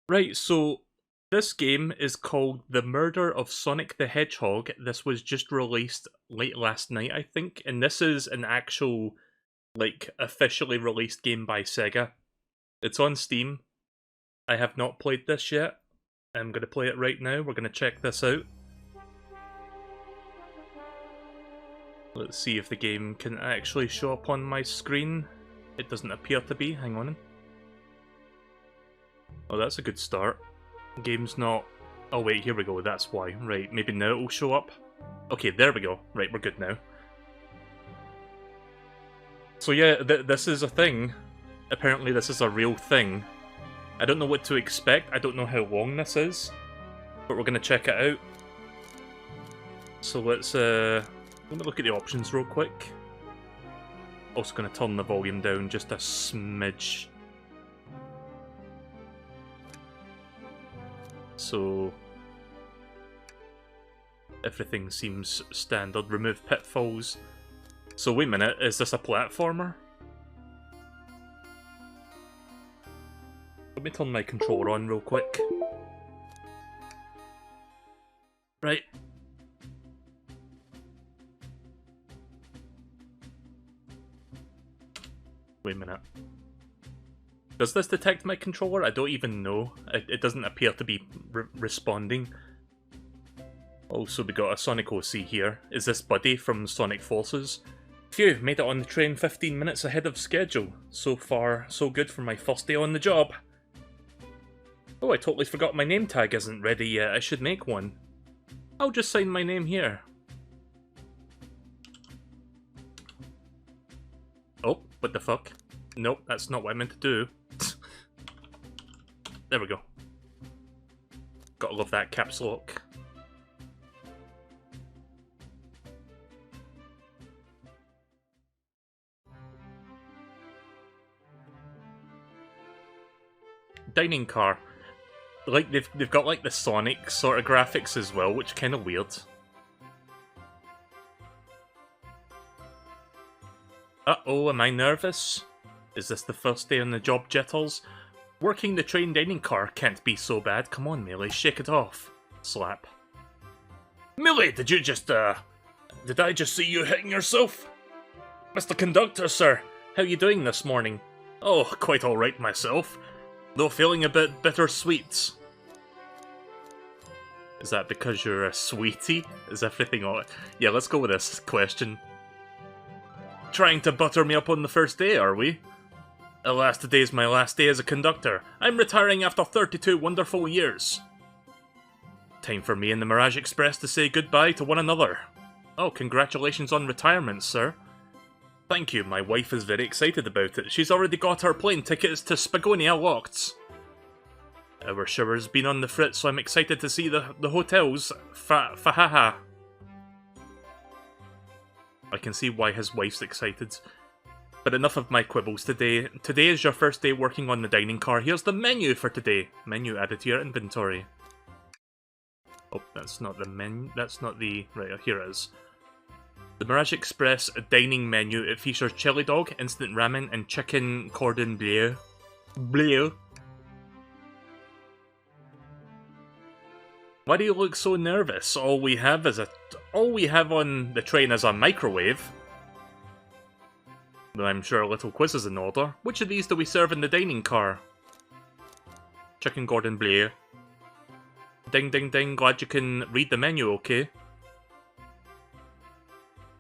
Right, so this game is called The Murder of Sonic the Hedgehog. This was just released late last night, I think, and this is an actual, like, officially released game by Sega. It's on Steam. I have not played this yet. I'm going to play it right now. We're going to check this out. Let's see if the game can actually show up on my screen. It doesn't appear to be. Hang on. Oh, that's a good start. Game's not... Oh wait, here we go, that's why. Right, maybe now it'll show up. Okay, there we go. Right, we're good now. So yeah, this is a thing. Apparently this is a real thing. I don't know what to expect, I don't know how long this is. But we're gonna check it out. So let's let me look at the options real quick. Also gonna turn the volume down just a smidge. So everything seems standard. Remove pitfalls. So wait a minute, is this a platformer? Let me turn my controller on real quick. Right. Wait a minute. Does this detect my controller? I don't even know. It doesn't appear to be responding. Also, we got a Sonic OC here. Is this Buddy from Sonic Forces? Phew, made it on the train 15 minutes ahead of schedule. So far, so good for my first day on the job. Oh, I totally forgot my name tag isn't ready yet. I should make one. I'll just sign my name here. Oh, what the fuck? Nope, that's not what I meant to do. There we go. Gotta love that caps lock. Dining car. Like they've got like the Sonic sort of graphics as well, which kind of weird. Uh-oh, am I nervous? Is this the first day on the job, jitters? Working the train dining car can't be so bad. Come on, Melee, shake it off. Slap. Melee, did I just see you hitting yourself? Mr. Conductor, sir, how you doing this morning? Oh, quite alright myself. Though feeling a bit bittersweet. Is that because you're a sweetie? Is everything alright? Yeah, let's go with this question. Trying to butter me up on the first day, are we? Alas, today's my last day as a conductor. I'm retiring after 32 wonderful years. Time for me and the Mirage Express to say goodbye to one another. Oh, congratulations on retirement, sir. Thank you, my wife is very excited about it. She's already got her plane tickets to Spagonia locked. Our shower's been on the fritz, so I'm excited to see the hotels. Fahaha. I can see why his wife's excited. But enough of my quibbles today. Today is your first day working on the dining car. Here's the menu for today. Menu added to your inventory. Oh, that's not the menu. That's not the... Right, here it is. The Mirage Express dining menu. It features chili dog, instant ramen, and chicken cordon bleu. Bleu. Why do you look so nervous? All we have on the train is a microwave. Though I'm sure a little quiz is in order. Which of these do we serve in the dining car? Chicken cordon bleu. Ding ding ding, glad you can read the menu, okay?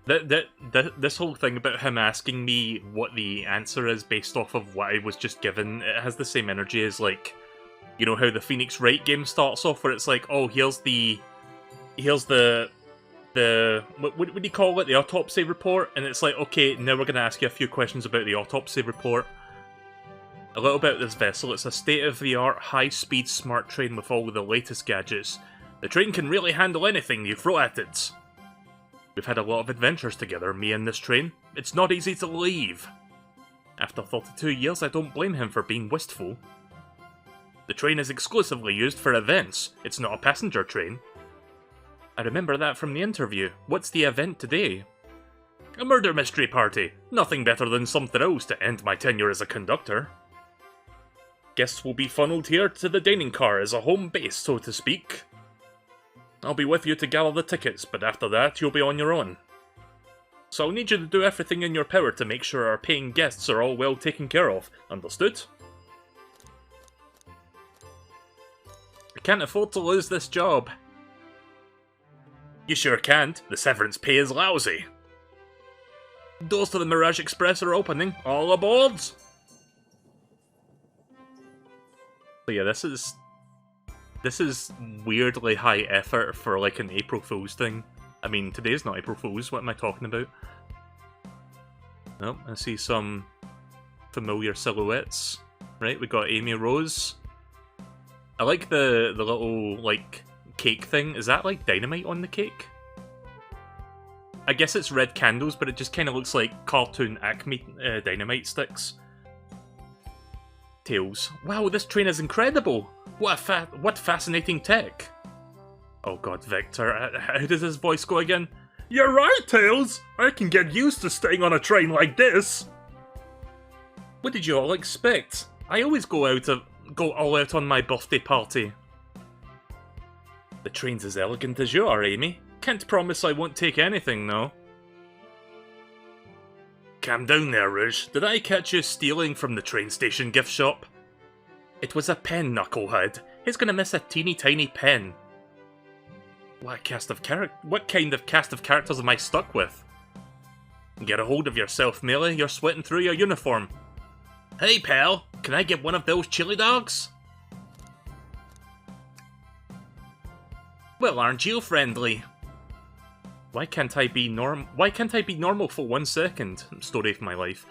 This whole thing about him asking me what the answer is based off of what I was just given, it has the same energy as, like, you know how the Phoenix Wright game starts off, where it's like, oh, here's the what do you call it? The autopsy report? And it's like, okay, now we're going to ask you a few questions about the autopsy report. A little about this vessel. It's a state-of-the-art, high-speed smart train with all of the latest gadgets. The train can really handle anything you throw at it. We've had a lot of adventures together, me and this train. It's not easy to leave. After 32 years, I don't blame him for being wistful. The train is exclusively used for events. It's not a passenger train. I remember that from the interview. What's the event today? A murder mystery party. Nothing better than some thrills to end my tenure as a conductor. Guests will be funneled here to the dining car as a home base, so to speak. I'll be with you to gather the tickets, but after that, you'll be on your own. So I'll need you to do everything in your power to make sure our paying guests are all well taken care of. Understood? I can't afford to lose this job. You sure can't. The severance pay is lousy. Doors to the Mirage Express are opening. All aboard! So yeah, this is weirdly high effort for like an April Fool's thing. I mean, today's not April Fool's, what am I talking about? Oh, I see some familiar silhouettes. Right, we got Amy Rose. I like the little, like, cake thing. Is that, like, dynamite on the cake? I guess it's red candles, but it just kind of looks like cartoon Acme dynamite sticks. Tails. Wow, this train is incredible! What fascinating tech! Oh god, Victor, how does his voice go again? You're right, Tails! I can get used to staying on a train like this! What did you all expect? I always go all out on my birthday party. The train's as elegant as you are, Amy. Can't promise I won't take anything, though. Calm down there, Rouge. Did I catch you stealing from the train station gift shop? It was a pen, knucklehead. He's gonna miss a teeny tiny pen. What kind of cast of characters am I stuck with? Get a hold of yourself, Melee. You're sweating through your uniform. Hey, pal. Can I get one of those chili dogs? Well, aren't you friendly? Why can't I be normal for 1 second? Story of my life.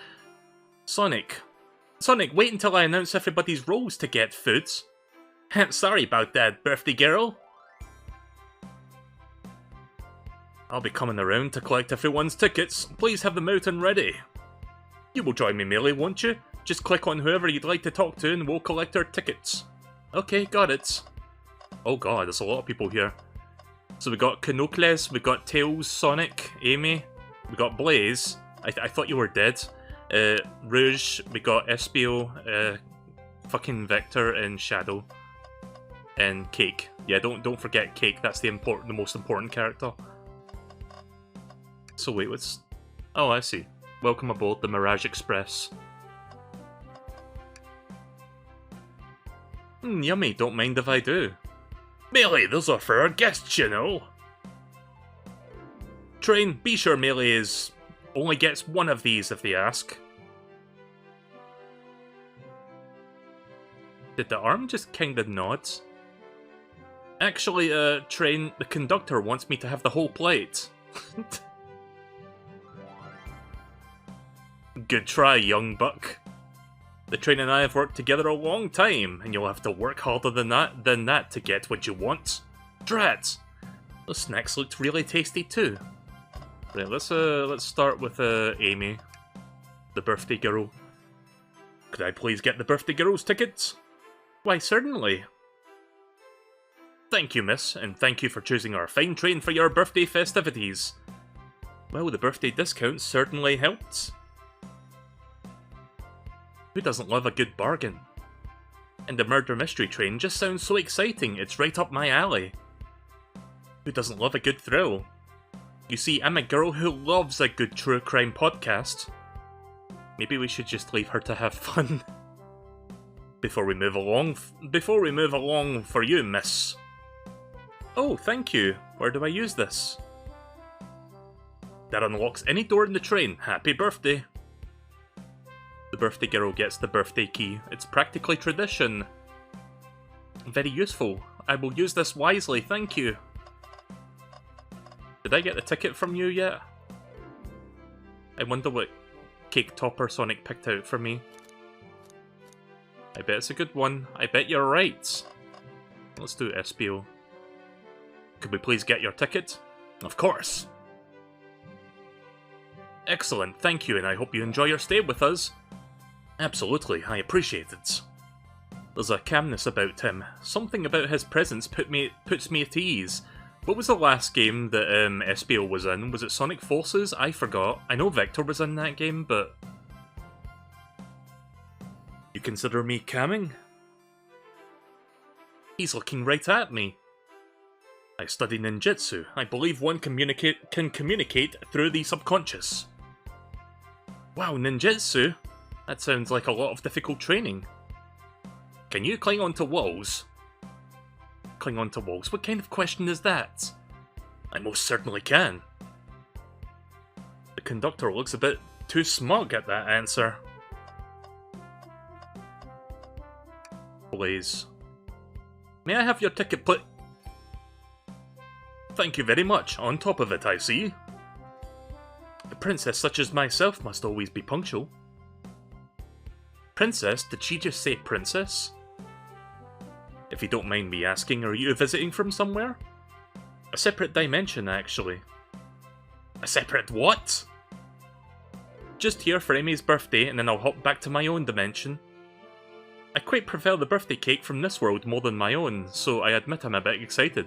Sonic, wait until I announce everybody's roles to get foods. Sorry about that, birthday girl. I'll be coming around to collect everyone's tickets. Please have them out and ready. You will join me, Melee, won't you? Just click on whoever you'd like to talk to and we'll collect our tickets. Okay, got it. Oh god, there's a lot of people here. So we got Canocles, we got Tails, Sonic, Amy, we got Blaze. I thought you were dead. Rouge, we got Espio, fucking Victor, and Shadow. And Cake. Yeah, don't forget Cake, that's the most important character. So wait, what's... Oh, I see. Welcome aboard the Mirage Express. Yummy, don't mind if I do. Melee, those are for our guests, you know. Train, be sure Melee only gets one of these if they ask. Did the arm just kinda nod? Actually, Train, the conductor wants me to have the whole plate. Good try, young buck. The train and I have worked together a long time, and you'll have to work harder than that to get what you want. Drat! Those snacks looked really tasty too. Right, let's start with Amy, the birthday girl. Could I please get the birthday girl's tickets? Why, certainly. Thank you, miss, and thank you for choosing our fine train for your birthday festivities. Well, the birthday discount certainly helped. Who doesn't love a good bargain? And the murder mystery train just sounds so exciting, it's right up my alley. Who doesn't love a good thrill? You see, I'm a girl who loves a good true crime podcast. Maybe we should just leave her to have fun. Before we move along for you, miss. Oh, thank you. Where do I use this? That unlocks any door in the train. Happy birthday. The birthday girl gets the birthday key. It's practically tradition. Very useful. I will use this wisely, thank you. Did I get the ticket from you yet? I wonder what cake topper Sonic picked out for me. I bet it's a good one. I bet you're right. Let's do Espio. Could we please get your ticket? Of course. Excellent, thank you, and I hope you enjoy your stay with us. Absolutely, I appreciate it. There's a calmness about him. Something about his presence puts me at ease. What was the last game that Espio was in? Was it Sonic Forces? I forgot. I know Vector was in that game, but... You consider me camming? He's looking right at me. I study ninjutsu. I believe one can communicate through the subconscious. Wow, ninjutsu? That sounds like a lot of difficult training. Can you cling onto walls? Cling onto walls? What kind of question is that? I most certainly can. The conductor looks a bit too smug at that answer. Please. May I have your ticket, please? Thank you very much. On top of it, I see. A princess such as myself must always be punctual. Princess? Did she just say princess? If you don't mind me asking, are you visiting from somewhere? A separate dimension, actually. A separate what? Just here for Amy's birthday, and then I'll hop back to my own dimension. I quite prefer the birthday cake from this world more than my own, so I admit I'm a bit excited.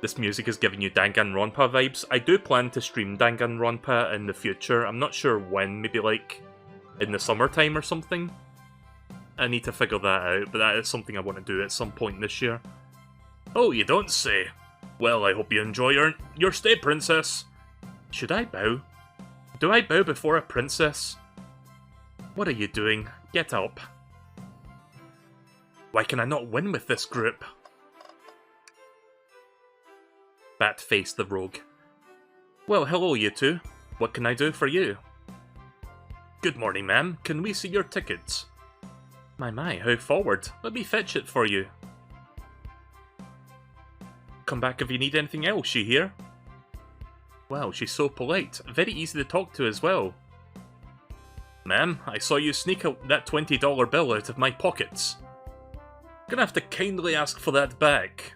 This music is giving you Danganronpa vibes. I do plan to stream Danganronpa in the future. I'm not sure when, maybe like in the summertime or something. I need to figure that out, but that is something I want to do at some point this year. Oh, you don't say. Well, I hope you enjoy your stay, princess. Should I bow? Do I bow before a princess? What are you doing? Get up. Why can I not win with this group? Bat-faced the rogue. Well, hello you two. What can I do for you? Good morning, ma'am. Can we see your tickets? My, how forward. Let me fetch it for you. Come back if you need anything else, you hear? Wow, she's so polite. Very easy to talk to as well. Ma'am, I saw you sneak that $20 bill out of my pockets. Gonna have to kindly ask for that back.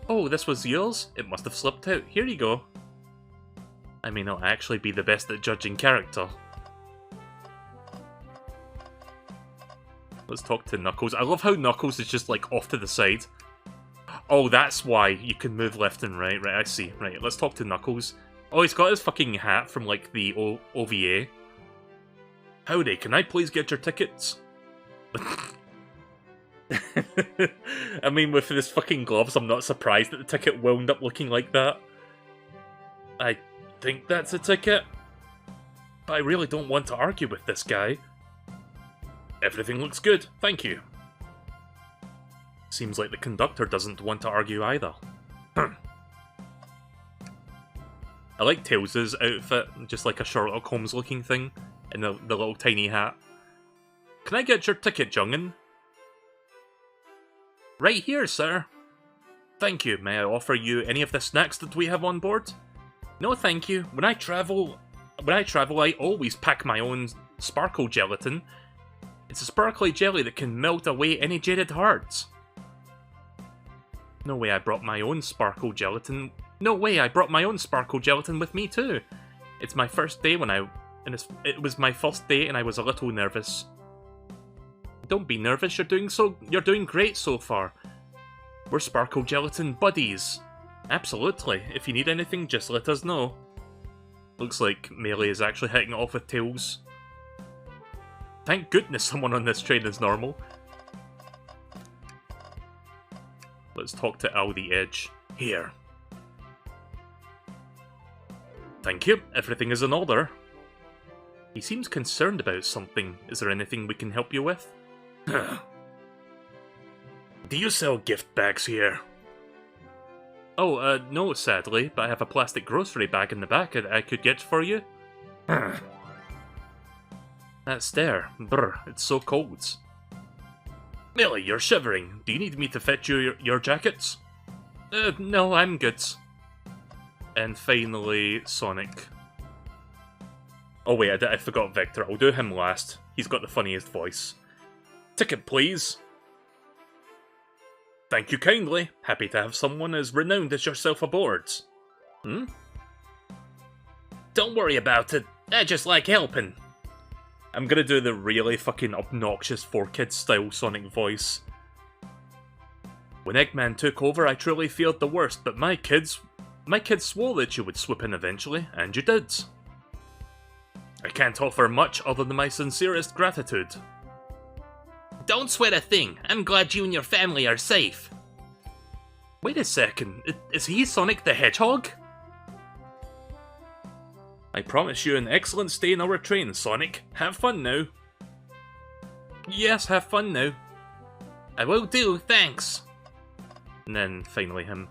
Oh, this was yours? It must have slipped out. Here you go. I may not actually be the best at judging character. Let's talk to Knuckles. I love how Knuckles is just like off to the side. Oh, that's why you can move left and right. Right, I see. Right, let's talk to Knuckles. Oh, he's got his fucking hat from like the OVA. Howdy, can I please get your tickets? I mean, with this fucking gloves, I'm not surprised that the ticket wound up looking like that. I think that's a ticket. But I really don't want to argue with this guy. Everything looks good, thank you. Seems like the conductor doesn't want to argue either. I like Tails' outfit, just like a Sherlock Holmes looking thing, and the little tiny hat. Can I get your ticket, Jungin? Right here, sir. Thank you. May I offer you any of the snacks that we have on board? No, thank you. When I travel, I always pack my own sparkle gelatin. It's a sparkly jelly that can melt away any jaded hearts. No way I brought my own sparkle gelatin. No way I brought my own sparkle gelatin with me too. It's my first day it was my first day and I was a little nervous. Don't be nervous, you're doing great so far. We're Sparkle Gelatin buddies. Absolutely, if you need anything, just let us know. Looks like Melee is actually hitting it off with Tails. Thank goodness someone on this train is normal. Let's talk to Al the Edge. Here. Thank you, everything is in order. He seems concerned about something. Is there anything we can help you with? Do you sell gift bags here? Oh, no, sadly, but I have a plastic grocery bag in the back that I could get for you. That stare, brr, it's so cold. Melee, you're shivering. Do you need me to fetch you your jackets? No, I'm good. And finally, Sonic. Oh wait, I forgot Vector. I'll do him last. He's got the funniest voice. Ticket, please. Thank you kindly. Happy to have someone as renowned as yourself aboard. Don't worry about it. I just like helping. I'm gonna do the really fucking obnoxious 4Kids style Sonic voice. When Eggman took over, I truly feared the worst, but my kids swore that you would swoop in eventually, and you did. I can't offer much other than my sincerest gratitude. Don't sweat a thing. I'm glad you and your family are safe. Wait a second, is he Sonic the Hedgehog? I promise you an excellent stay in our train, Sonic. Have fun now. Yes, have fun now. I will do, thanks. And then, finally him.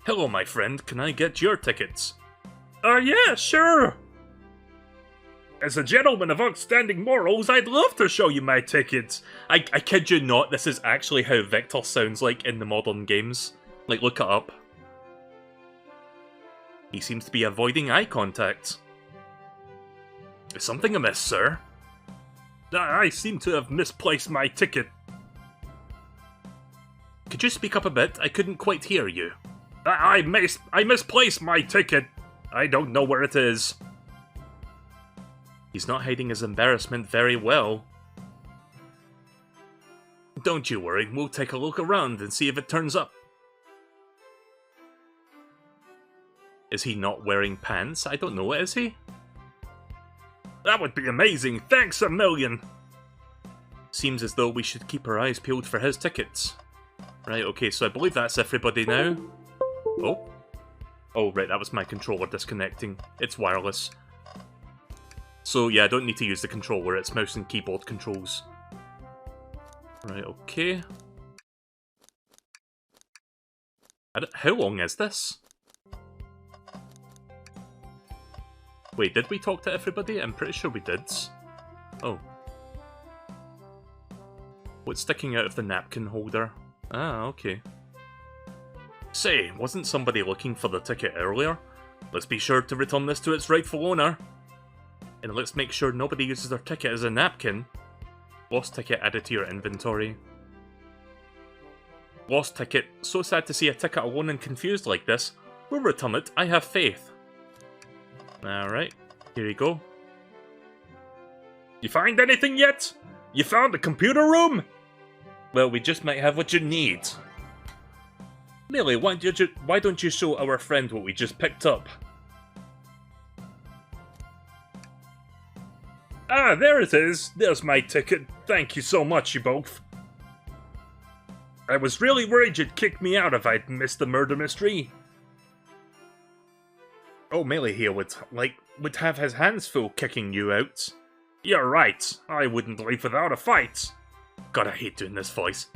Hello, my friend, can I get your tickets? Yeah, sure. As a gentleman of outstanding morals, I'd love to show you my tickets. I kid you not, this is actually how Victor sounds like in the modern games. Like, look it up. He seems to be avoiding eye contact. Is something amiss, sir? I seem to have misplaced my ticket. Could you speak up a bit? I couldn't quite hear you. I misplaced my ticket. I don't know where it is. He's not hiding his embarrassment very well. Don't you worry, we'll take a look around and see if it turns up. Is he not wearing pants? I don't know, is he? That would be amazing, thanks a million! Seems as though we should keep our eyes peeled for his tickets. Right, okay, so I believe that's everybody now. Oh. Oh, right, that was my controller disconnecting. It's wireless. So yeah, I don't need to use the controller, it's mouse and keyboard controls. Right, okay. How long is this? Wait, did we talk to everybody? I'm pretty sure we did. Oh. What's sticking out of the napkin holder? Ah, okay. Say, wasn't somebody looking for the ticket earlier? Let's be sure to return this to its rightful owner. And let's make sure nobody uses their ticket as a napkin. Lost ticket added to your inventory. Lost ticket. So sad to see a ticket alone and confused like this. We'll return it, I have faith. Alright, here you go. You find anything yet? You found the computer room? Well, we just might have what you need. Melee, why don't you show our friend what we just picked up? Ah, there it is. There's my ticket. Thank you so much, you both. I was really worried you'd kick me out if I'd missed the murder mystery. Oh, Melee here would have his hands full kicking you out. You're right. I wouldn't leave without a fight. God, I hate doing this voice.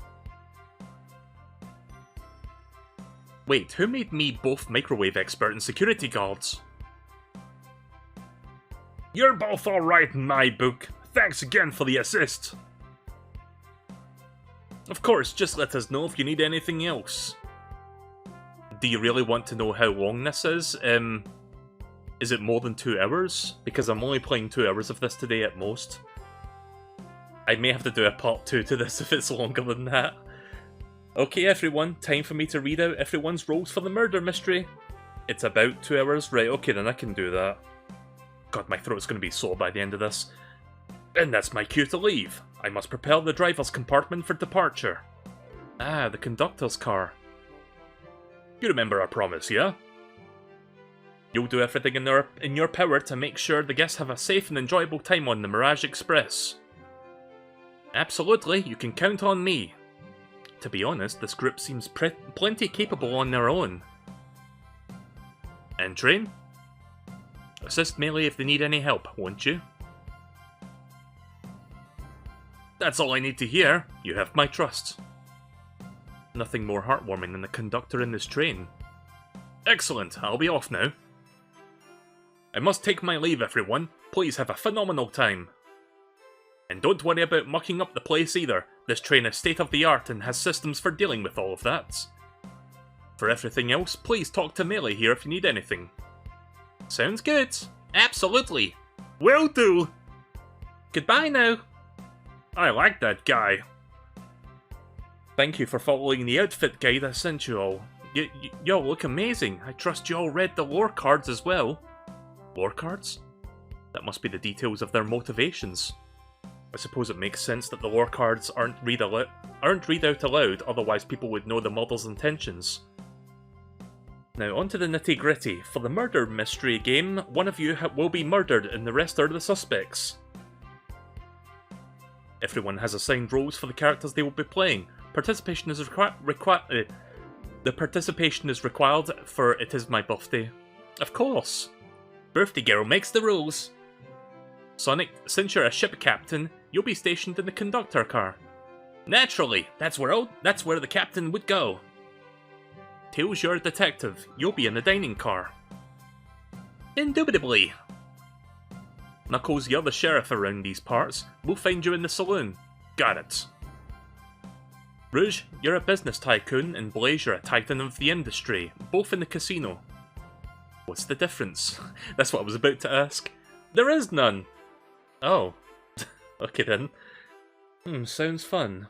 Wait, who made me both microwave expert and security guards? You're both alright in my book. Thanks again for the assist. Of course, just let us know if you need anything else. Do you really want to know how long this is? Is it more than 2 hours? Because I'm only playing 2 hours of this today at most. I may have to do a part 2 to this if it's longer than that. Okay everyone, time for me to read out everyone's roles for the murder mystery. It's about 2 hours, right, okay then I can do that. God, my throat's going to be sore by the end of this. And that's my cue to leave. I must prepare the driver's compartment for departure. Ah, the conductor's car. You remember our promise, yeah? You'll do everything in your power to make sure the guests have a safe and enjoyable time on the Mirage Express. Absolutely, you can count on me. To be honest, this group seems plenty capable on their own. And train? Assist Melee if they need any help, won't you? That's all I need to hear. You have my trust. Nothing more heartwarming than the conductor in this train. Excellent, I'll be off now. I must take my leave, everyone. Please have a phenomenal time. And don't worry about mucking up the place either. This train is state-of-the-art and has systems for dealing with all of that. For everything else, please talk to Melee here if you need anything. Sounds good. Absolutely. Will do. Goodbye now. I like that guy. Thank you for following the outfit guide I sent you all. Y'all look amazing. I trust you all read the lore cards as well. Lore cards? That must be the details of their motivations. I suppose it makes sense that the lore cards aren't read out aloud, otherwise people would know the model's intentions. Now onto the nitty gritty. For the murder mystery game, one of you will be murdered and the rest are the suspects. Everyone has assigned roles for the characters they will be playing. Participation is the participation is required for It Is My Birthday. Of course! Birthday girl makes the rules! Sonic, since you're a ship captain, you'll be stationed in the conductor car. Naturally! That's where the captain would go. Tails, you're a detective. You'll be in the dining car. Indubitably! Knuckles, you're the sheriff around these parts. We'll find you in the saloon. Got it. Rouge, you're a business tycoon, and Blaze, you're a titan of the industry, both in the casino. What's the difference? That's what I was about to ask. There is none! Oh. Okay then. Sounds fun.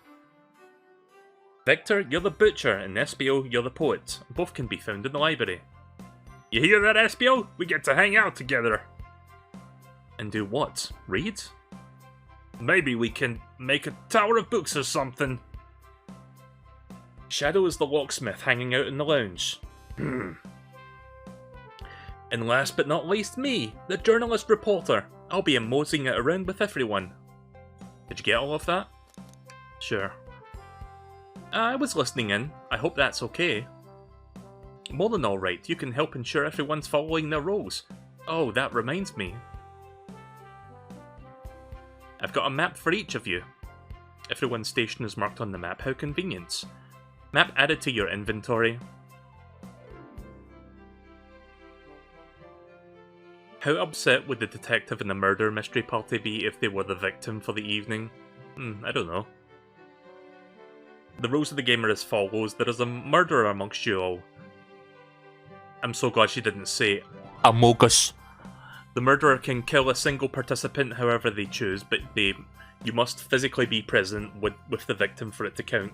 Victor, you're the butcher, and Espio, you're the poet. Both can be found in the library. You hear that, Espio? We get to hang out together. And do what? Read? Maybe we can make a tower of books or something. Shadow is the locksmith hanging out in the lounge. And last but not least, me, the journalist reporter. I'll be moseying it around with everyone. Did you get all of that? Sure. I was listening in. I hope that's okay. More than alright, you can help ensure everyone's following their roles. Oh, that reminds me. I've got a map for each of you. Everyone's station is marked on the map. How convenient. Map added to your inventory. How upset would the detective and the murder mystery party be if they were the victim for the evening? I don't know. The rules of the game are as follows. There is a murderer amongst you all. I'm so glad she didn't say Amogus. The murderer can kill a single participant however they choose, but you must physically be present with the victim for it to count.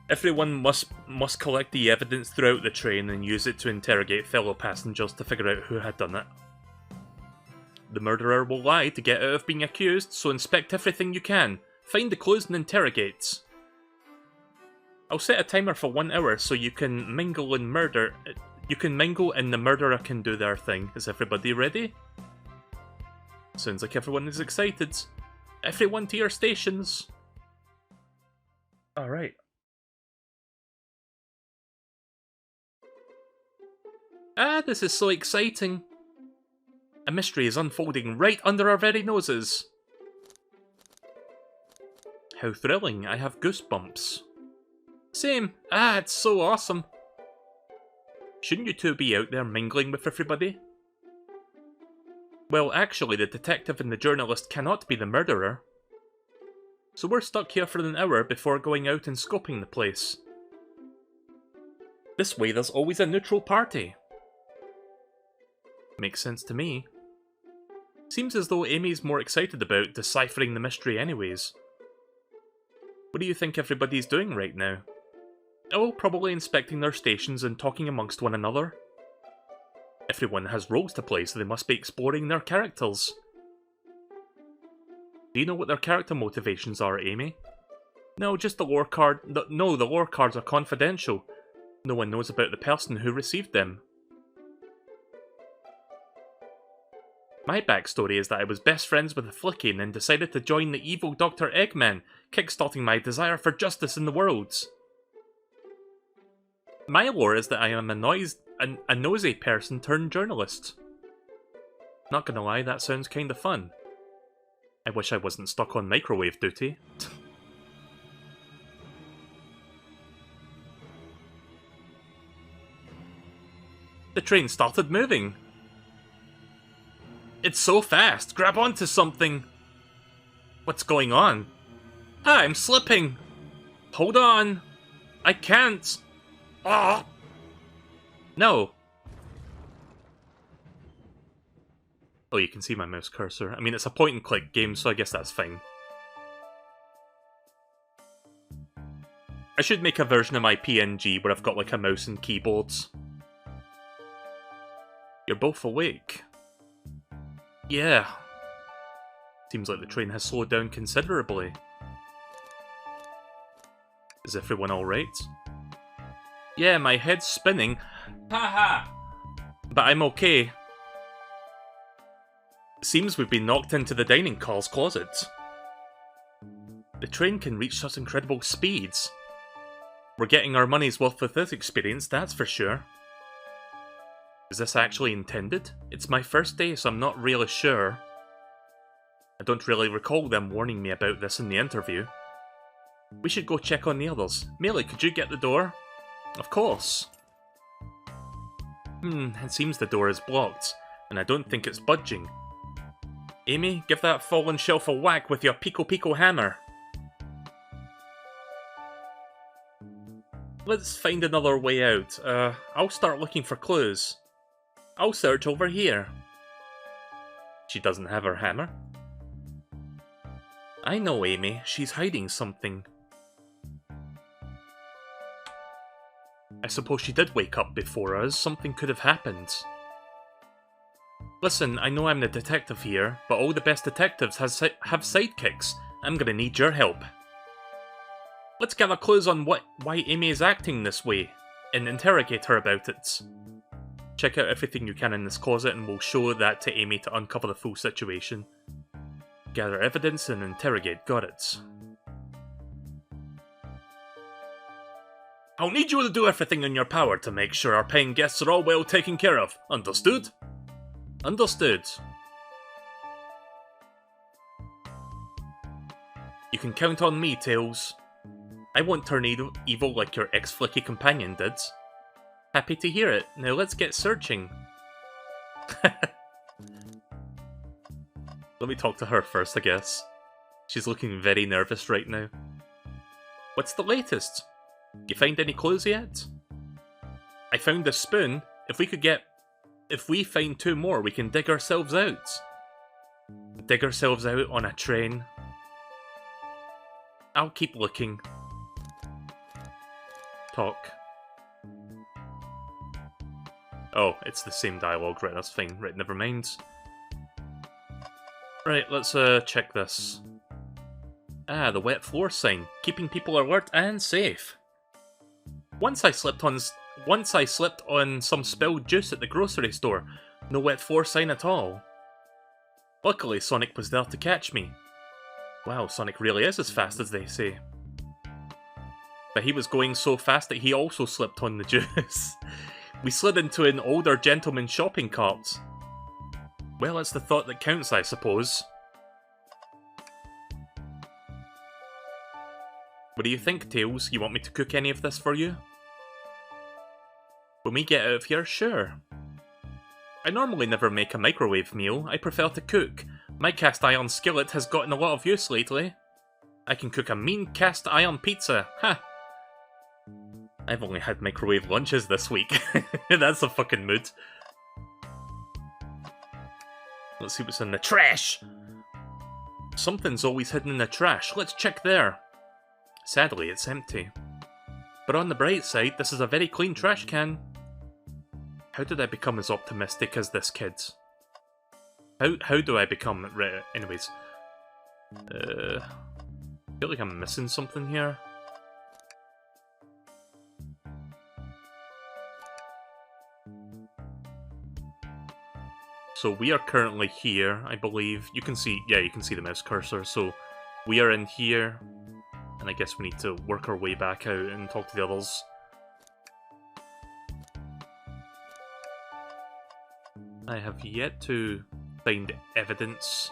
Everyone must collect the evidence throughout the train and use it to interrogate fellow passengers to figure out who had done it. The murderer will lie to get out of being accused, so inspect everything you can. Find the clues and interrogate. I'll set a timer for 1 hour so you can mingle and murder. You can mingle and the murderer can do their thing. Is everybody ready? Sounds like everyone is excited. Everyone to your stations. Alright. This is so exciting. A mystery is unfolding right under our very noses. How thrilling, I have goosebumps. Same, it's so awesome. Shouldn't you two be out there mingling with everybody? Well, actually, the detective and the journalist cannot be the murderer. So we're stuck here for an hour before going out and scoping the place. This way there's always a neutral party. Makes sense to me. Seems as though Amy's more excited about deciphering the mystery anyways. What do you think everybody's doing right now? Oh, probably inspecting their stations and talking amongst one another. Everyone has roles to play, so they must be exploring their characters. Do you know what their character motivations are, Amy? No, just the lore card. No, the lore cards are confidential. No one knows about the person who received them. My backstory is that I was best friends with a Flicky and then decided to join the evil Dr. Eggman, kickstarting my desire for justice in the world. My lore is that I am a nosy person turned journalist. Not gonna lie, that sounds kinda fun. I wish I wasn't stuck on microwave duty. The train started moving. It's so fast, grab onto something. What's going on? I'm slipping. Hold on. I can't. Ah! No. Oh, you can see my mouse cursor. I mean, it's a point and click game, so I guess that's fine. I should make a version of my PNG where I've got like a mouse and keyboards. You're both awake. Yeah. Seems like the train has slowed down considerably. Is everyone alright? Yeah, my head's spinning. Haha! But I'm okay. Seems we've been knocked into the dining car's closet. The train can reach such incredible speeds. We're getting our money's worth with this experience, that's for sure. Is this actually intended? It's my first day, so I'm not really sure. I don't really recall them warning me about this in the interview. We should go check on the others. Melee, could you get the door? Of course. It seems the door is blocked, and I don't think it's budging. Amy, give that fallen shelf a whack with your Pico hammer. Let's find another way out. I'll start looking for clues. I'll search over here. She doesn't have her hammer. I know, Amy. She's hiding something. I suppose she did wake up before us. Something could have happened. Listen, I know I'm the detective here, but all the best detectives have sidekicks. I'm gonna need your help. Let's gather clues on why Amy is acting this way, and interrogate her about it. Check out everything you can in this closet and we'll show that to Amy to uncover the full situation. Gather evidence and interrogate, got it. I'll need you to do everything in your power to make sure our paying guests are all well taken care of. Understood? Understood. You can count on me, Tails. I won't turn evil like your ex-flicky companion did. Happy to hear it. Now let's get searching. Let me talk to her first, I guess. She's looking very nervous right now. What's the latest? You find any clues yet? I found a spoon. If we find 2 more, we can dig ourselves out. Dig ourselves out on a train. I'll keep looking. Talk. Oh, it's the same dialogue, right, that's fine. Right, never mind. Right, let's check this. Ah, the wet floor sign, keeping people alert and safe. Once I slipped on some spilled juice at the grocery store. No wet floor sign at all. Luckily, Sonic was there to catch me. Wow, Sonic really is as fast as they say. But he was going so fast that he also slipped on the juice. We slid into an older gentleman's shopping cart. Well, it's the thought that counts, I suppose. What do you think, Tails? You want me to cook any of this for you? When we get out of here, sure. I normally never make a microwave meal. I prefer to cook. My cast iron skillet has gotten a lot of use lately. I can cook a mean cast iron pizza. Ha! I've only had microwave lunches this week. That's a fucking mood. Let's see what's in the trash! Something's always hidden in the trash. Let's check there. Sadly, it's empty. But on the bright side, this is a very clean trash can. How did I become as optimistic as this kid? How do I become... Right, anyways. I feel like I'm missing something here. So we are currently here, I believe. You can see, yeah, you can see the mouse cursor. So we are in here, and I guess we need to work our way back out and talk to the others. I have yet to find evidence.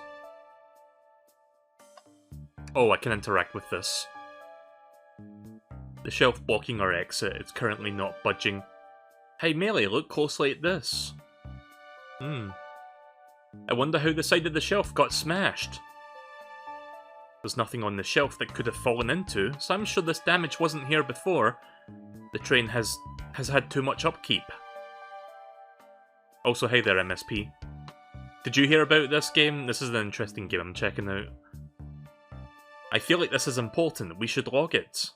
Oh, I can interact with this. The shelf blocking our exit is currently not budging. Hey Melee, look closely at this. I wonder how the side of the shelf got smashed. There's nothing on the shelf that could have fallen into, so I'm sure this damage wasn't here before. The train has had too much upkeep. Also, hey there MSP. Did you hear about this game? This is an interesting game I'm checking out. I feel like this is important, we should log it.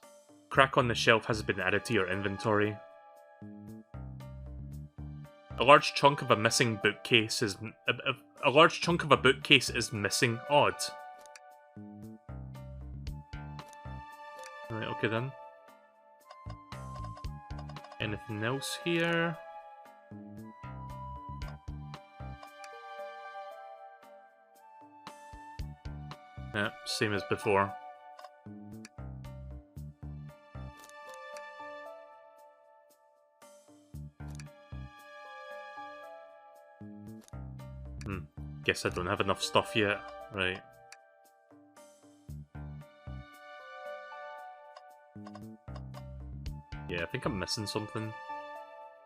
Crack on the shelf has been added to your inventory. A large chunk of a missing bookcase is... A large chunk of a bookcase is missing. Odd. Right, okay then. Anything else here? Yeah, same as before. Guess I don't have enough stuff yet. Right. Yeah, I think I'm missing something.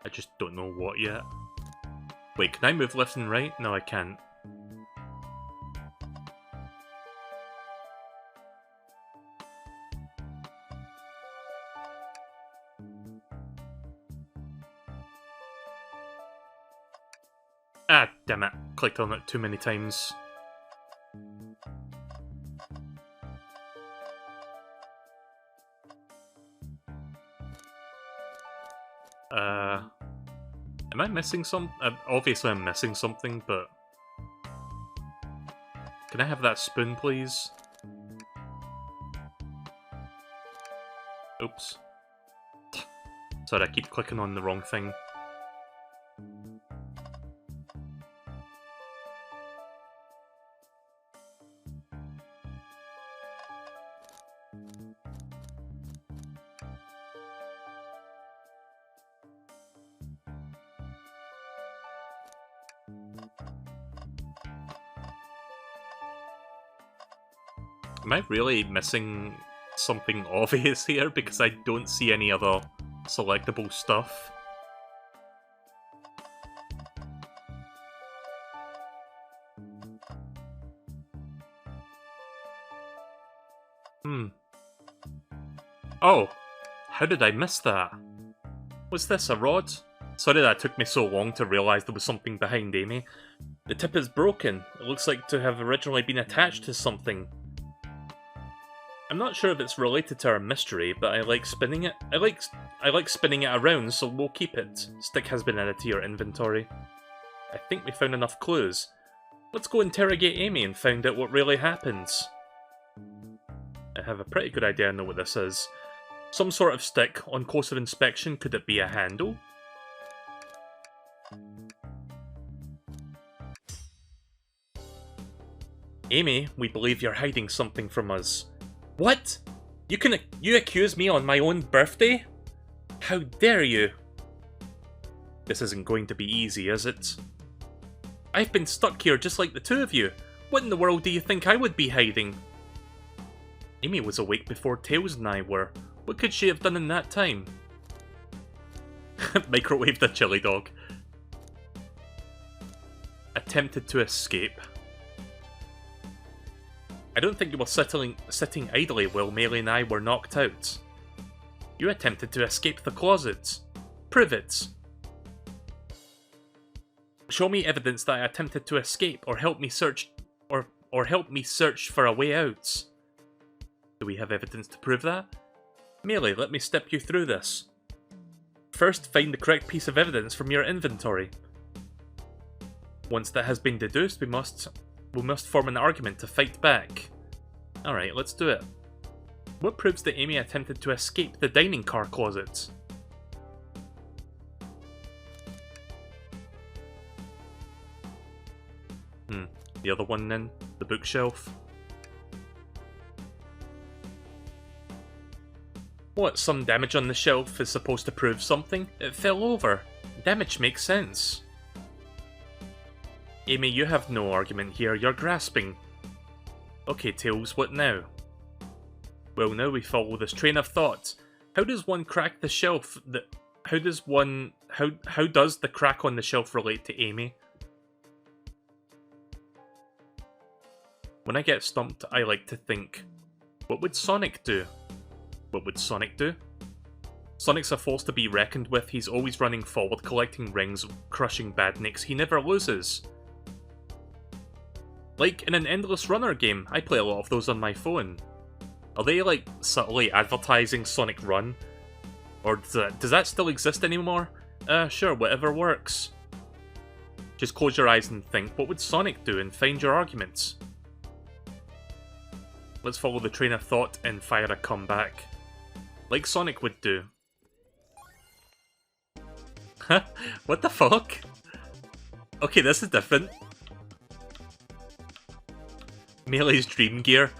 I just don't know what yet. Wait, can I move left and right? No, I can't. Ah, damn it. Clicked on it too many times. Am I missing some? Obviously I'm missing something, but... Can I have that spoon, please? Oops. Sorry, I keep clicking on the wrong thing. Am I really missing something obvious here? Because I don't see any other selectable stuff. Oh! How did I miss that? Was this a rod? Sorry that it took me so long to realise there was something behind Amy. The tip is broken. It looks like to have originally been attached to something. I'm not sure if it's related to our mystery, but I like spinning it. I like spinning it around, so we'll keep it. Stick has been added to your inventory. I think we found enough clues. Let's go interrogate Amy and find out what really happens. I have a pretty good idea I know what this is. Some sort of stick. On course of inspection, could it be a handle? Amy, we believe you're hiding something from us. What? You accuse me on my own birthday? How dare you? This isn't going to be easy, is it? I've been stuck here just like the two of you. What in the world do you think I would be hiding? Amy was awake before Tails and I were. What could she have done in that time? Microwave the chili dog. Attempted to escape. I don't think you were sitting idly while Melee and I were knocked out. You attempted to escape the closet. Prove it. Show me evidence that I attempted to escape, or help me search, or help me search for a way out. Do we have evidence to prove that? Melee, let me step you through this. First, find the correct piece of evidence from your inventory. Once that has been deduced, we must form an argument to fight back. Alright, let's do it. What proves that Amy attempted to escape the dining car closet? The other one then? The bookshelf? What, some damage on the shelf is supposed to prove something? It fell over. Damage makes sense. Amy, you have no argument here, you're grasping. Okay, Tails, what now? Well, now we follow this train of thought. How does one crack the shelf? How does the crack on the shelf relate to Amy? When I get stumped, I like to think, what would Sonic do? What would Sonic do? Sonic's a force to be reckoned with. He's always running forward, collecting rings, crushing badniks. He never loses. Like in an Endless Runner game, I play a lot of those on my phone. Are they like subtly advertising Sonic Run? Or does that still exist anymore? Sure, whatever works. Just close your eyes and think, what would Sonic do, and find your arguments. Let's follow the train of thought and fire a comeback. Like Sonic would do. Huh? What the fuck? Okay, this is different. Melee's Dream Gear.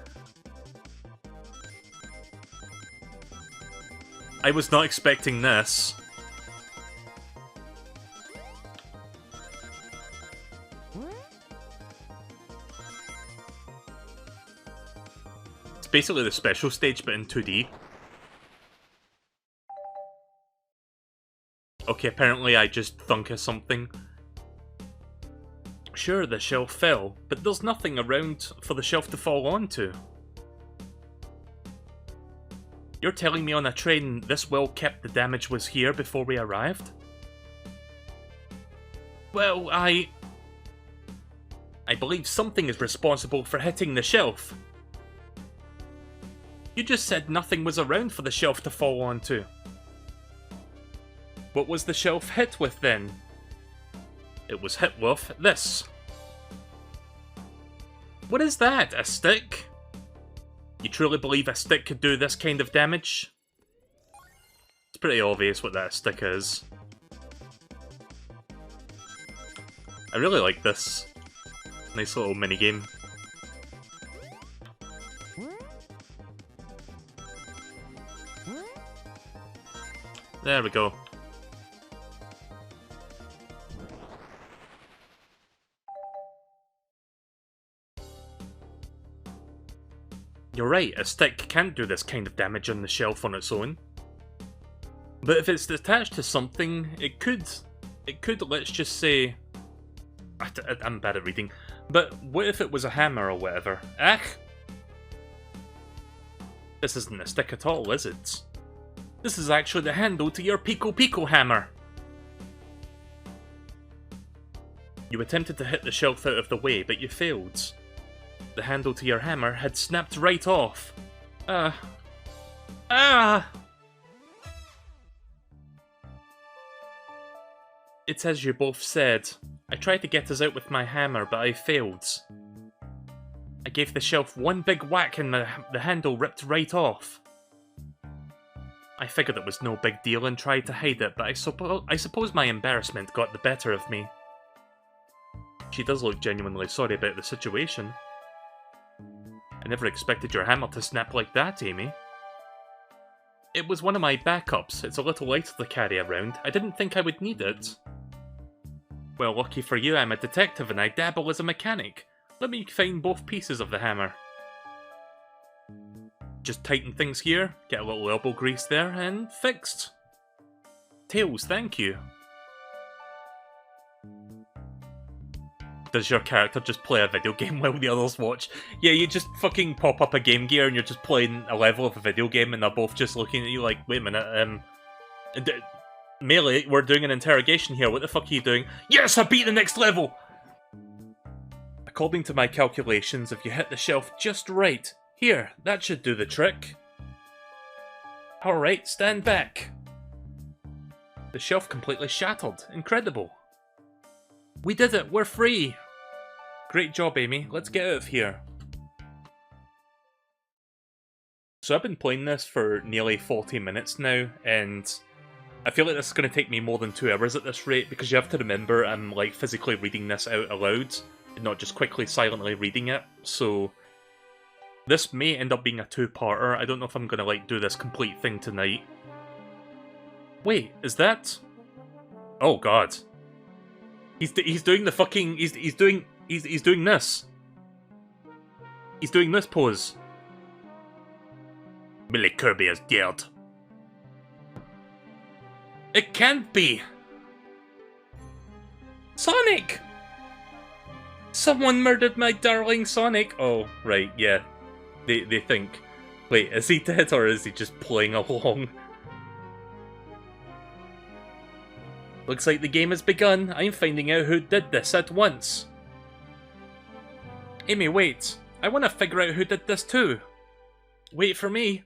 I was not expecting this. It's basically the special stage, but in 2D. Okay, apparently I just thunk of something. Sure, the shelf fell, but there's nothing around for the shelf to fall onto. You're telling me on a train this well kept the damage was here before we arrived? Well, I believe something is responsible for hitting the shelf. You just said nothing was around for the shelf to fall onto. What was the shelf hit with then? It was hit with this. What is that? A stick? You truly believe a stick could do this kind of damage? It's pretty obvious what that stick is. I really like this. Nice little minigame. There we go. You're right, a stick can't do this kind of damage on the shelf on its own. But if it's attached to something, it could, let's just say... I'm bad at reading. But what if it was a hammer or whatever? Ach! This isn't a stick at all, is it? This is actually the handle to your Pico Pico hammer! You attempted to hit the shelf out of the way, but you failed. The handle to your hammer had snapped right off. It's as you both said. I tried to get us out with my hammer, but I failed. I gave the shelf one big whack and the handle ripped right off. I figured it was no big deal and tried to hide it, but I suppose my embarrassment got the better of me. She does look genuinely sorry about the situation. I never expected your hammer to snap like that, Amy. It was one of my backups. It's a little lighter to carry around. I didn't think I would need it. Well, lucky for you, I'm a detective and I dabble as a mechanic. Let me find both pieces of the hammer. Just tighten things here, get a little elbow grease there, and fixed. Tails, thank you. Does your character just play a video game while the others watch? Yeah, you just fucking pop up a Game Gear and you're just playing a level of a video game and they're both just looking at you like, wait a minute, Melee, we're doing an interrogation here, what the fuck are you doing? Yes, I beat the next level! According to my calculations, if you hit the shelf just right, here, that should do the trick. Alright, stand back. The shelf completely shattered. Incredible. We did it, we're free! Great job, Amy. Let's get out of here. So I've been playing this for nearly 40 minutes now, and I feel like this is going to take me more than 2 hours at this rate, because you have to remember I'm like physically reading this out aloud, and not just quickly silently reading it, so this may end up being a 2-parter. I don't know if I'm going to like do this complete thing tonight. Wait, is that... Oh god. He's doing the fucking... He's doing this. He's doing this pose. MeleeKirby is dead. It can't be! Sonic! Someone murdered my darling Sonic! Oh, right, yeah. They think... Wait, is he dead or is he just playing along? Looks like the game has begun. I'm finding out who did this at once. Amy, wait. I want to figure out who did this too. Wait for me.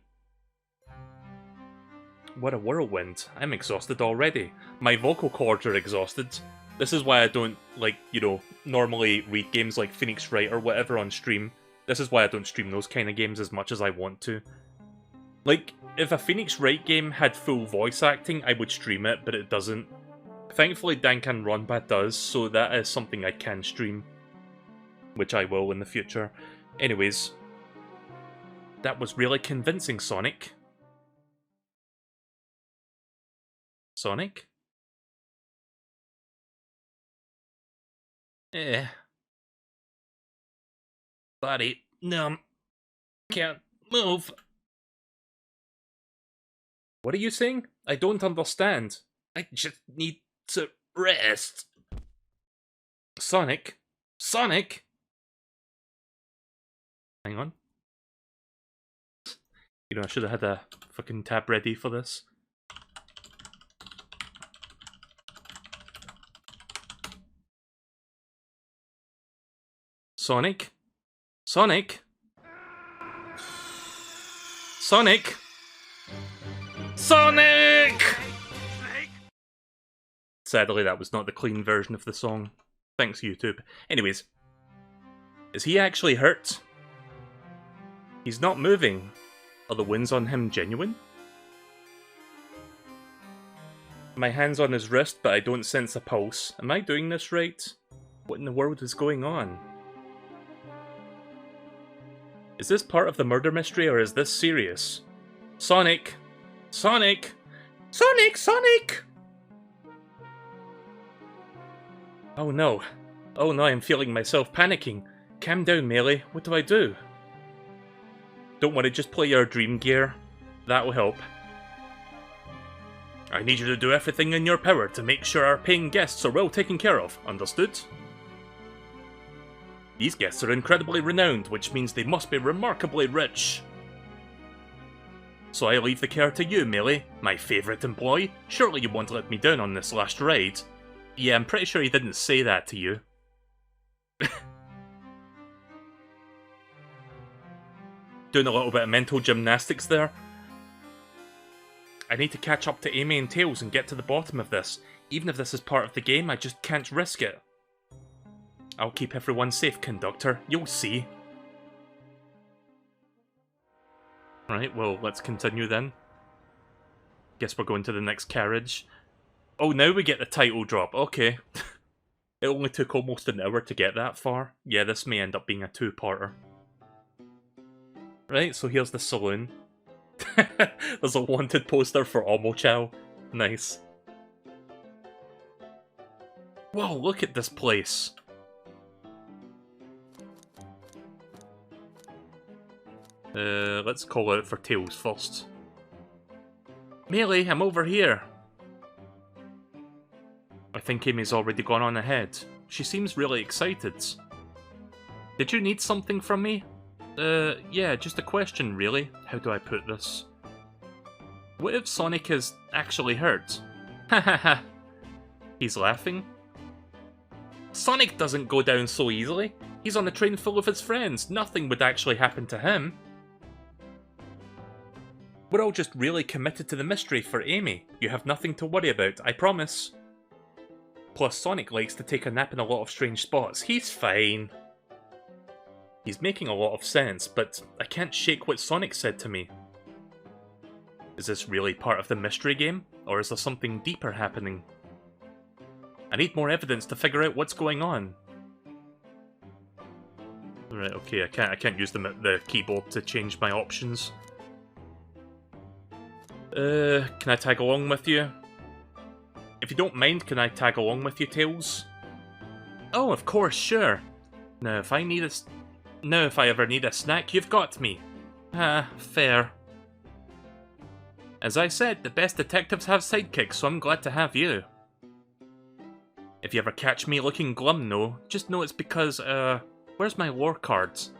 What a whirlwind. I'm exhausted already. My vocal cords are exhausted. This is why I don't, like, you know, normally read games like Phoenix Wright or whatever on stream. This is why I don't stream those kind of games as much as I want to. Like, if a Phoenix Wright game had full voice acting, I would stream it, but it doesn't. Thankfully, Danganronpa does, so that is something I can stream. Which I will in the future. Anyways. That was really convincing, Sonic. Sonic? Body numb. Can't move. What are you saying? I don't understand. I just need to rest. Sonic? Sonic? Hang on. You know, I should have had a fucking tab ready for this. Sonic? Sonic? Sonic? Sonic! Sadly, that was not the clean version of the song. Thanks, YouTube. Anyways. Is he actually hurt? He's not moving. Are the wounds on him genuine? My hand's on his wrist, but I don't sense a pulse. Am I doing this right? What in the world is going on? Is this part of the murder mystery, or is this serious? Sonic! Sonic! Sonic! Sonic! Oh no. Oh no, I'm feeling myself panicking. Calm down, Melee. What do I do? Don't worry, just play your dream gear. That will help. I need you to do everything in your power to make sure our paying guests are well taken care of. Understood? These guests are incredibly renowned, which means they must be remarkably rich. So I leave the care to you, Melee, my favourite employee. Surely you won't let me down on this last ride. Yeah, I'm pretty sure he didn't say that to you. Doing a little bit of mental gymnastics there. I need to catch up to Amy and Tails and get to the bottom of this. Even if this is part of the game, I just can't risk it. I'll keep everyone safe, Conductor. You'll see. Right, well, let's continue then. Guess we're going to the next carriage. Oh, now we get the title drop. Okay. It only took almost an hour to get that far. Yeah, this may end up being a two-parter. Right, so here's the saloon. There's a wanted poster for Omochow. Nice. Whoa, look at this place. Let's call out for Tails first. Melee, I'm over here. I think Amy's already gone on ahead. She seems really excited. Did you need something from me? Yeah, just a question, really. How do I put this? What if Sonic is actually hurt? Hahaha. He's laughing. Sonic doesn't go down so easily. He's on a train full of his friends. Nothing would actually happen to him. We're all just really committed to the mystery for Amy. You have nothing to worry about, I promise. Plus, Sonic likes to take a nap in a lot of strange spots. He's fine. He's making a lot of sense, but I can't shake what Sonic said to me. Is this really part of the mystery game, or is there something deeper happening? I need more evidence to figure out what's going on. Right, okay, I can't use the keyboard to change my options. Can I tag along with you? If you don't mind, can I tag along with you, Tails? Oh, of course, sure. Now, if I ever need a snack, you've got me. Ah, fair. As I said, the best detectives have sidekicks, so I'm glad to have you. If you ever catch me looking glum, though, just know it's because, where's my lore cards?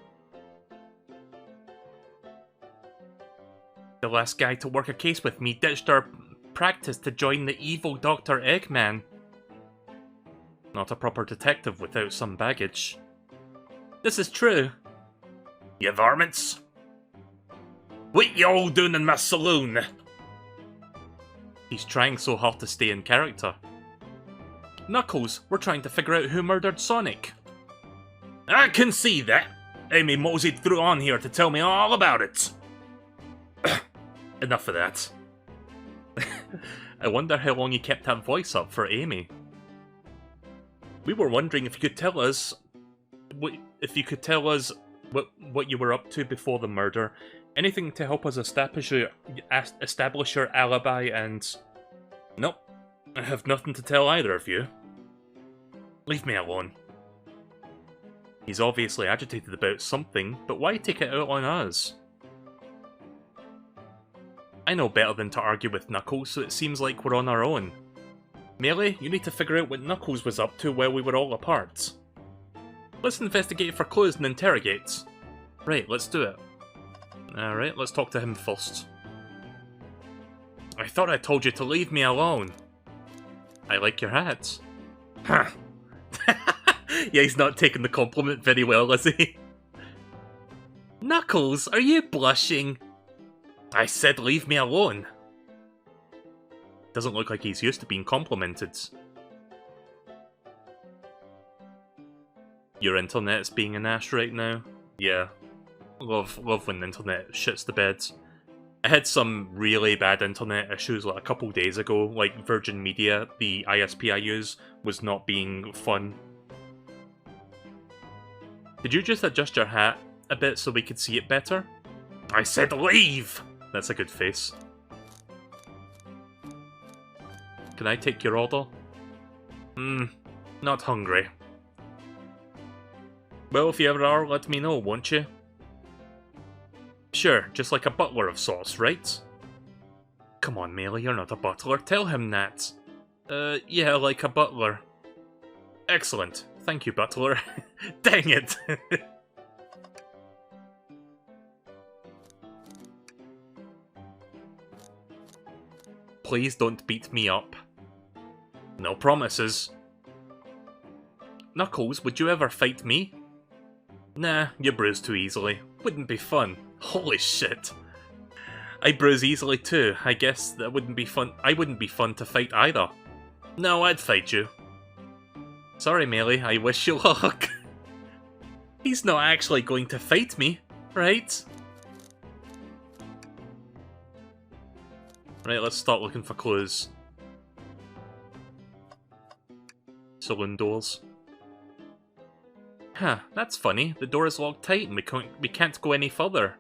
The last guy to work a case with me ditched our practice to join the evil Dr. Eggman. Not a proper detective without some baggage. This is true. You varmints? What you all doing in my saloon? He's trying so hard to stay in character. Knuckles, we're trying to figure out who murdered Sonic. I can see that. Amy moseyed through on here to tell me all about it. Enough of that. I wonder how long you kept that voice up for Amy. We were wondering if you could tell us what you were up to before the murder. Anything to help us establish your alibi and... Nope. I have nothing to tell either of you. Leave me alone. He's obviously agitated about something, but why take it out on us? I know better than to argue with Knuckles, so it seems like we're on our own. Melee, you need to figure out what Knuckles was up to while we were all apart. Let's investigate for clues and interrogate. Right, let's do it. Alright, let's talk to him first. I thought I told you to leave me alone. I like your hat. Huh. Yeah, he's not taking the compliment very well, is he? Knuckles, are you blushing? I said leave me alone. Doesn't look like he's used to being complimented. Your internet's being an ass right now? Yeah. Love when the internet shits the bed. I had some really bad internet issues like a couple days ago, like Virgin Media, the ISP I use, was not being fun. Did you just adjust your hat a bit so we could see it better? I said leave! That's a good face. Can I take your order? Not hungry. Well, if you ever are, let me know, won't you? Sure, just like a butler of sorts, right? Come on, Melee, you're not a butler. Tell him that. Yeah, like a butler. Excellent. Thank you, butler. Dang it! Please don't beat me up. No promises. Knuckles, would you ever fight me? Nah, you bruise too easily. Wouldn't be fun. Holy shit. I bruise easily too. I guess that wouldn't be fun. I wouldn't be fun to fight either. No, I'd fight you. Sorry, Melee, I wish you luck. He's not actually going to fight me, right? Right, let's start looking for clues. Saloon doors. Huh, that's funny. The door is locked tight and we can't go any further.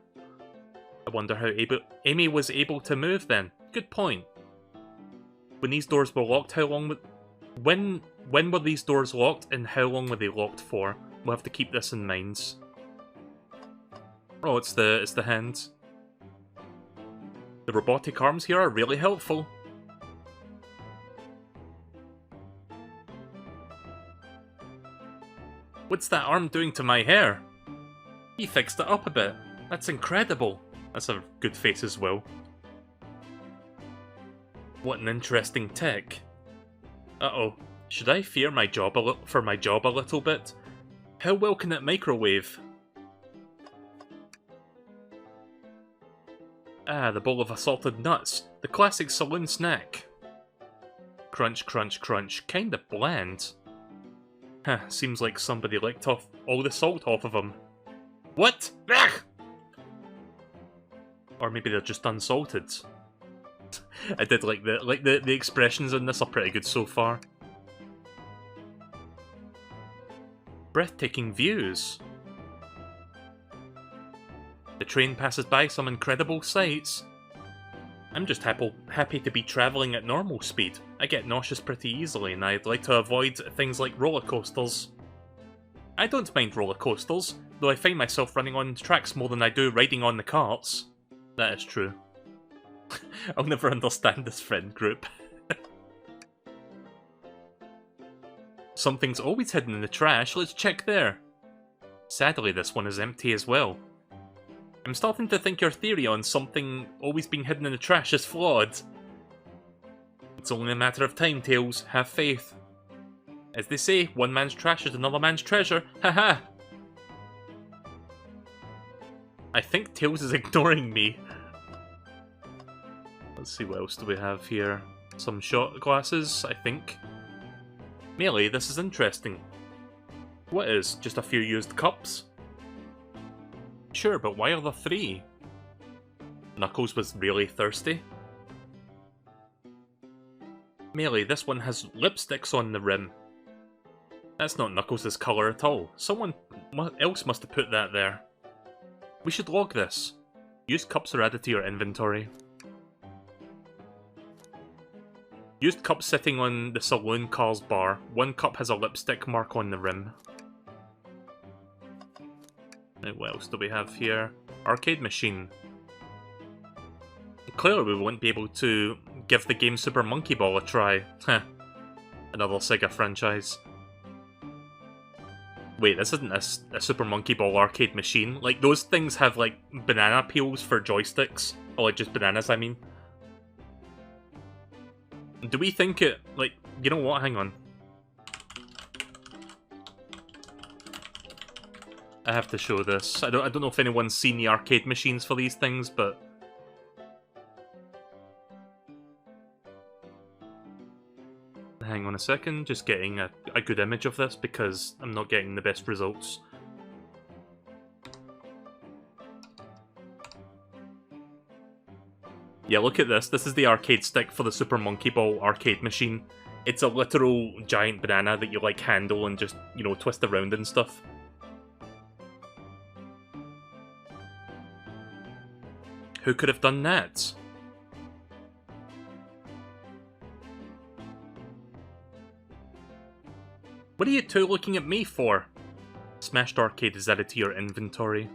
I wonder how Amy was able to move then. Good point. When these doors were locked, how long when were these doors locked and how long were they locked for? We'll have to keep this in mind. Oh, it's the hands. The robotic arms here are really helpful. What's that arm doing to my hair? He fixed it up a bit. That's incredible. That's a good face as well. What an interesting tech. Uh-oh. Should I fear my job for my job a little bit? How well can it microwave? Ah, the bowl of assorted nuts. The classic saloon snack. Crunch, crunch, crunch. Kinda bland. Huh, seems like somebody licked off all the salt off of them. What? Ugh! Or maybe they're just unsalted. I did like the expressions in this are pretty good so far. Breathtaking views. The train passes by some incredible sights. I'm just happy to be travelling at normal speed. I get nauseous pretty easily and I'd like to avoid things like roller coasters. I don't mind roller coasters, though I find myself running on tracks more than I do riding on the carts. That is true. I'll never understand this friend group. Something's always hidden in the trash, let's check there. Sadly, this one is empty as well. I'm starting to think your theory on something always being hidden in the trash is flawed. It's only a matter of time, Tails. Have faith. As they say, one man's trash is another man's treasure. Haha! I think Tails is ignoring me. Let's see, what else do we have here? Some shot glasses, I think. Melee, this is interesting. What is? Just a few used cups? Sure, but why are there 3? Knuckles was really thirsty. Melee, this one has lipsticks on the rim. That's not Knuckles' colour at all. Someone else must have put that there. We should log this. Used cups are added to your inventory. Used cup sitting on the saloon car's bar. 1 cup has a lipstick mark on the rim. Now, what else do we have here? Arcade machine. Clearly we won't be able to give the game Super Monkey Ball a try. Heh. Another Sega franchise. Wait, this isn't a Super Monkey Ball arcade machine. Like, those things have, like, banana peels for joysticks. Or, like, just bananas, I mean. Do we think it, like, you know what, hang on. I have to show this. I don't know if anyone's seen the arcade machines for these things, but... Hang on a second, just getting a good image of this because I'm not getting the best results. Yeah, look at this. This is the arcade stick for the Super Monkey Ball arcade machine. It's a literal giant banana that you, like, handle and just, you know, twist around and stuff. Who could have done that? What are you two looking at me for? Smashed Arcade is added to your inventory.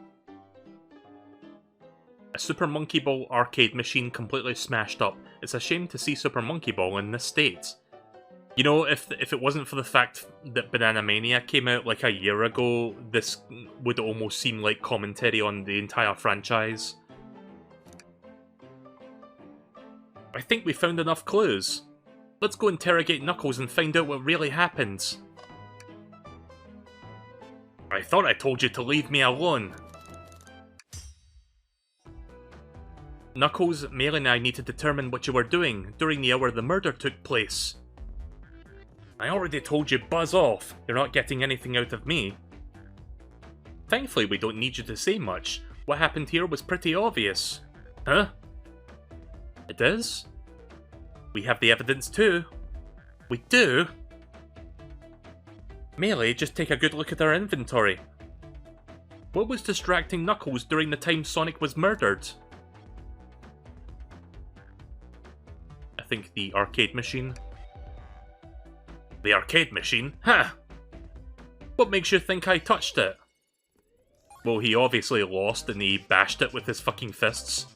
A Super Monkey Ball arcade machine completely smashed up. It's a shame to see Super Monkey Ball in this state. You know, if it wasn't for the fact that Banana Mania came out like a year ago, this would almost seem like commentary on the entire franchise. I think we found enough clues. Let's go interrogate Knuckles and find out what really happened. I thought I told you to leave me alone. Knuckles, Melee and I need to determine what you were doing during the hour the murder took place. I already told you, buzz off. You're not getting anything out of me. Thankfully, we don't need you to say much. What happened here was pretty obvious. Huh? It is? We have the evidence too. We do? Melee, just take a good look at our inventory. What was distracting Knuckles during the time Sonic was murdered? I think the arcade machine. The arcade machine? Ha! What makes you think I touched it? Well, he obviously lost and he bashed it with his fucking fists.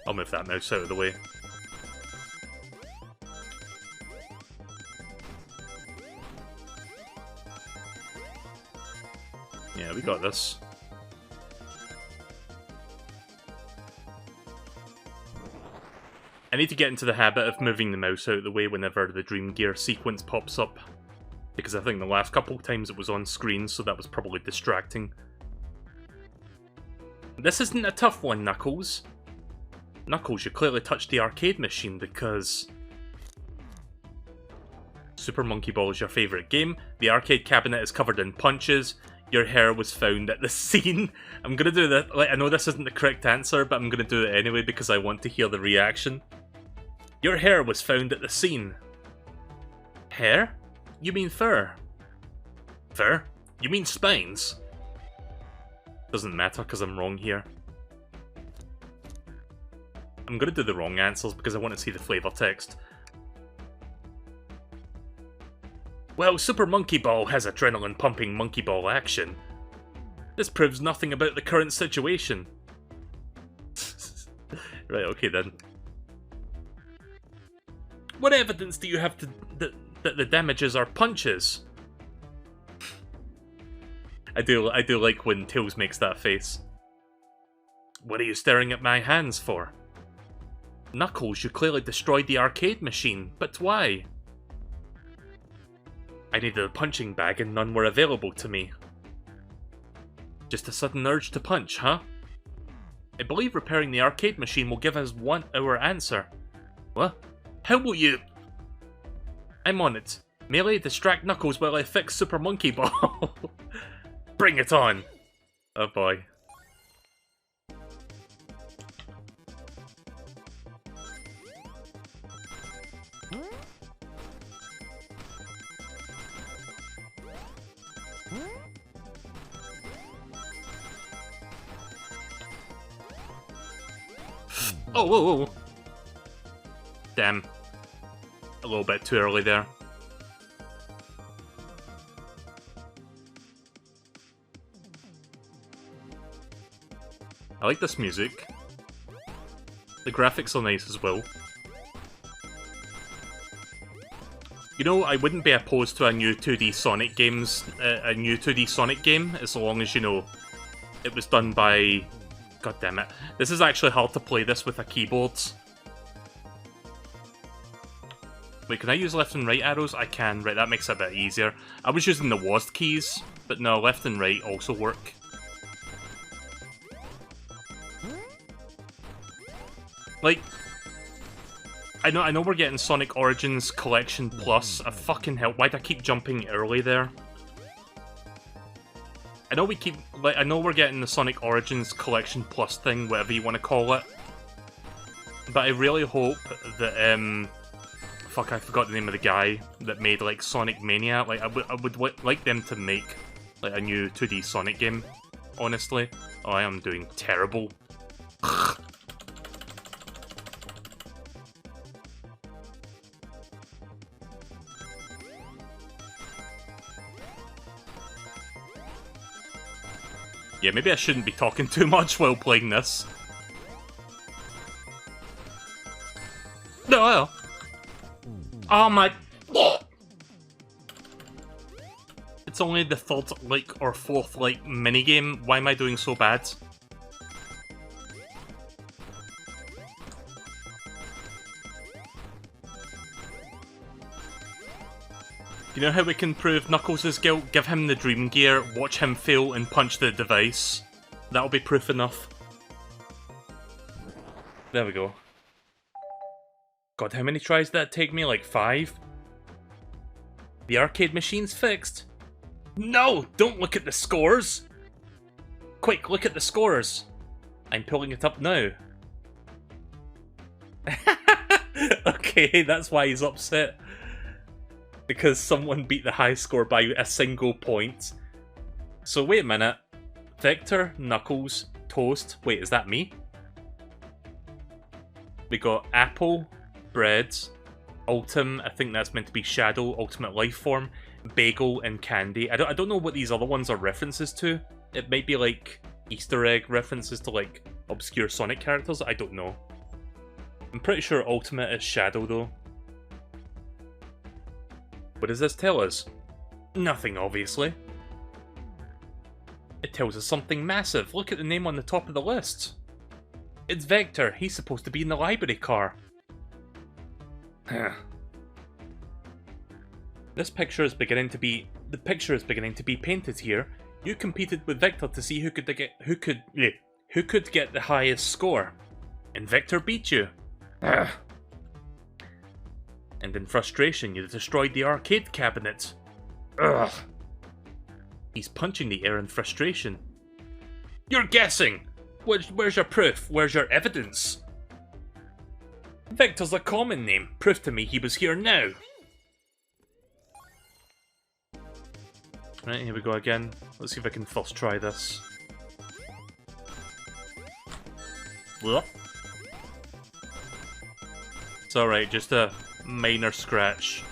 I'll move that mouse out of the way. Yeah, we got this. I need to get into the habit of moving the mouse out of the way whenever the Dream Gear sequence pops up. Because I think the last couple of times it was on screen, so that was probably distracting. This isn't a tough one, Knuckles. Knuckles, you clearly touched the arcade machine because... Super Monkey Ball is your favourite game. The arcade cabinet is covered in punches. Your hair was found at the scene. I'm gonna do that. Like, I know this isn't the correct answer, but I'm gonna do it anyway because I want to hear the reaction. Your hair was found at the scene. Hair? You mean fur? Fur? You mean spines? Doesn't matter because I'm wrong here. I'm gonna do the wrong answers because I want to see the flavour text. Well, Super Monkey Ball has adrenaline-pumping Monkey Ball action. This proves nothing about the current situation. Right, okay then. What evidence do you have that the damages are punches? I do like when Tails makes that face. What are you staring at my hands for? Knuckles, you clearly destroyed the arcade machine, but why? I needed a punching bag and none were available to me. Just a sudden urge to punch, huh? I believe repairing the arcade machine will give us our answer. What? How will you... I'm on it. Melee, distract Knuckles while I fix Super Monkey Ball. Bring it on. Oh boy. Oh, whoa, whoa. Damn. A little bit too early there. I like this music. The graphics are nice as well. You know, I wouldn't be opposed to a new 2D Sonic games, a new 2D Sonic game, as long as, you know, it was done by... God damn it. This is actually hard to play this with a keyboard. Wait, can I use left and right arrows? I can. Right, that makes it a bit easier. I was using the WASD keys, but no, left and right also work. Like, I know we're getting Sonic Origins Collection Plus. Fucking hell, why'd I keep jumping early there? I know we're getting the Sonic Origins Collection Plus thing, whatever you want to call it. But I really hope that, fuck, I forgot the name of the guy that made, like, Sonic Mania. Like, I would like them to make, like, a new 2D Sonic game, honestly. Oh, I am doing terrible. Yeah, maybe I shouldn't be talking too much while playing this. No! Oh my... It's only the third, like, or fourth, like, minigame. Why am I doing so bad? You know how we can prove Knuckles' guilt? Give him the Dream Gear, watch him fail, and punch the device. That'll be proof enough. There we go. God, how many tries did that take me? Like 5? The arcade machine's fixed. No! Don't look at the scores! Quick, look at the scores! I'm pulling it up now. Okay, that's why he's upset. Because someone beat the high score by a single point. So wait a minute. Vector, Knuckles, Toast. Wait, is that me? We got Apple, Bread, Ultim, I think that's meant to be Shadow, Ultimate Lifeform, Bagel, and Candy. I don't know what these other ones are references to. It might be like Easter egg references to like obscure Sonic characters. I don't know. I'm pretty sure Ultimate is Shadow though. What does this tell us? Nothing, obviously. It tells us something massive. Look at the name on the top of the list. It's Vector. He's supposed to be in the library car. This picture is beginning to be... The picture is beginning to be painted here. You competed with Vector to see who could get the highest score. And Vector beat you. And in frustration, you destroyed the arcade cabinet. Ugh. He's punching the air in frustration. You're guessing! Where's your proof? Where's your evidence? Vector's a common name. Prove to me he was here now. Right, here we go again. Let's see if I can first try this. What? It's alright, just a minor scratch.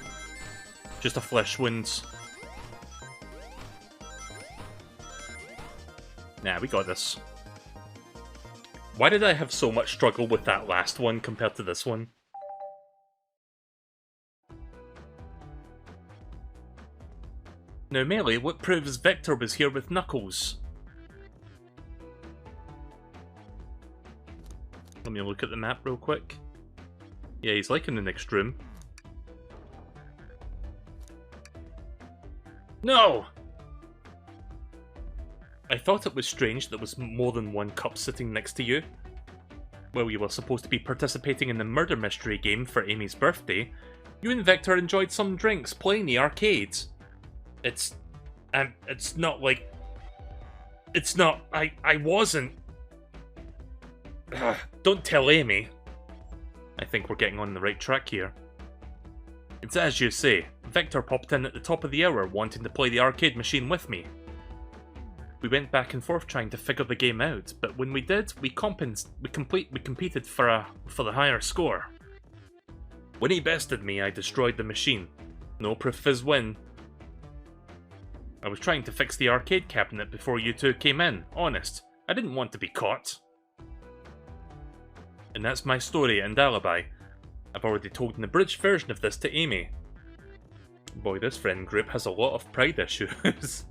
Just a flesh wound. Nah, we got this. Why did I have so much struggle with that last one compared to this one? Now Melee, what proves Vector was here with Knuckles? Let me look at the map real quick. Yeah, he's like in the next room. No! I thought it was strange that there was more than one cup sitting next to you. while you were supposed to be participating in the murder mystery game for Amy's birthday, you and Victor enjoyed some drinks playing the arcades. It's not like... It's not... I wasn't... Don't tell Amy. I think we're getting on the right track here. It's as you say, Victor popped in at the top of the hour wanting to play the arcade machine with me. We went back and forth trying to figure the game out, but when we did, we competed for the higher score. When he bested me, I destroyed the machine. No proof of his win. I was trying to fix the arcade cabinet before you two came in, honest. I didn't want to be caught. And that's my story and alibi. I've already told an abridged version of this to Amy. Boy, this friend group has a lot of pride issues.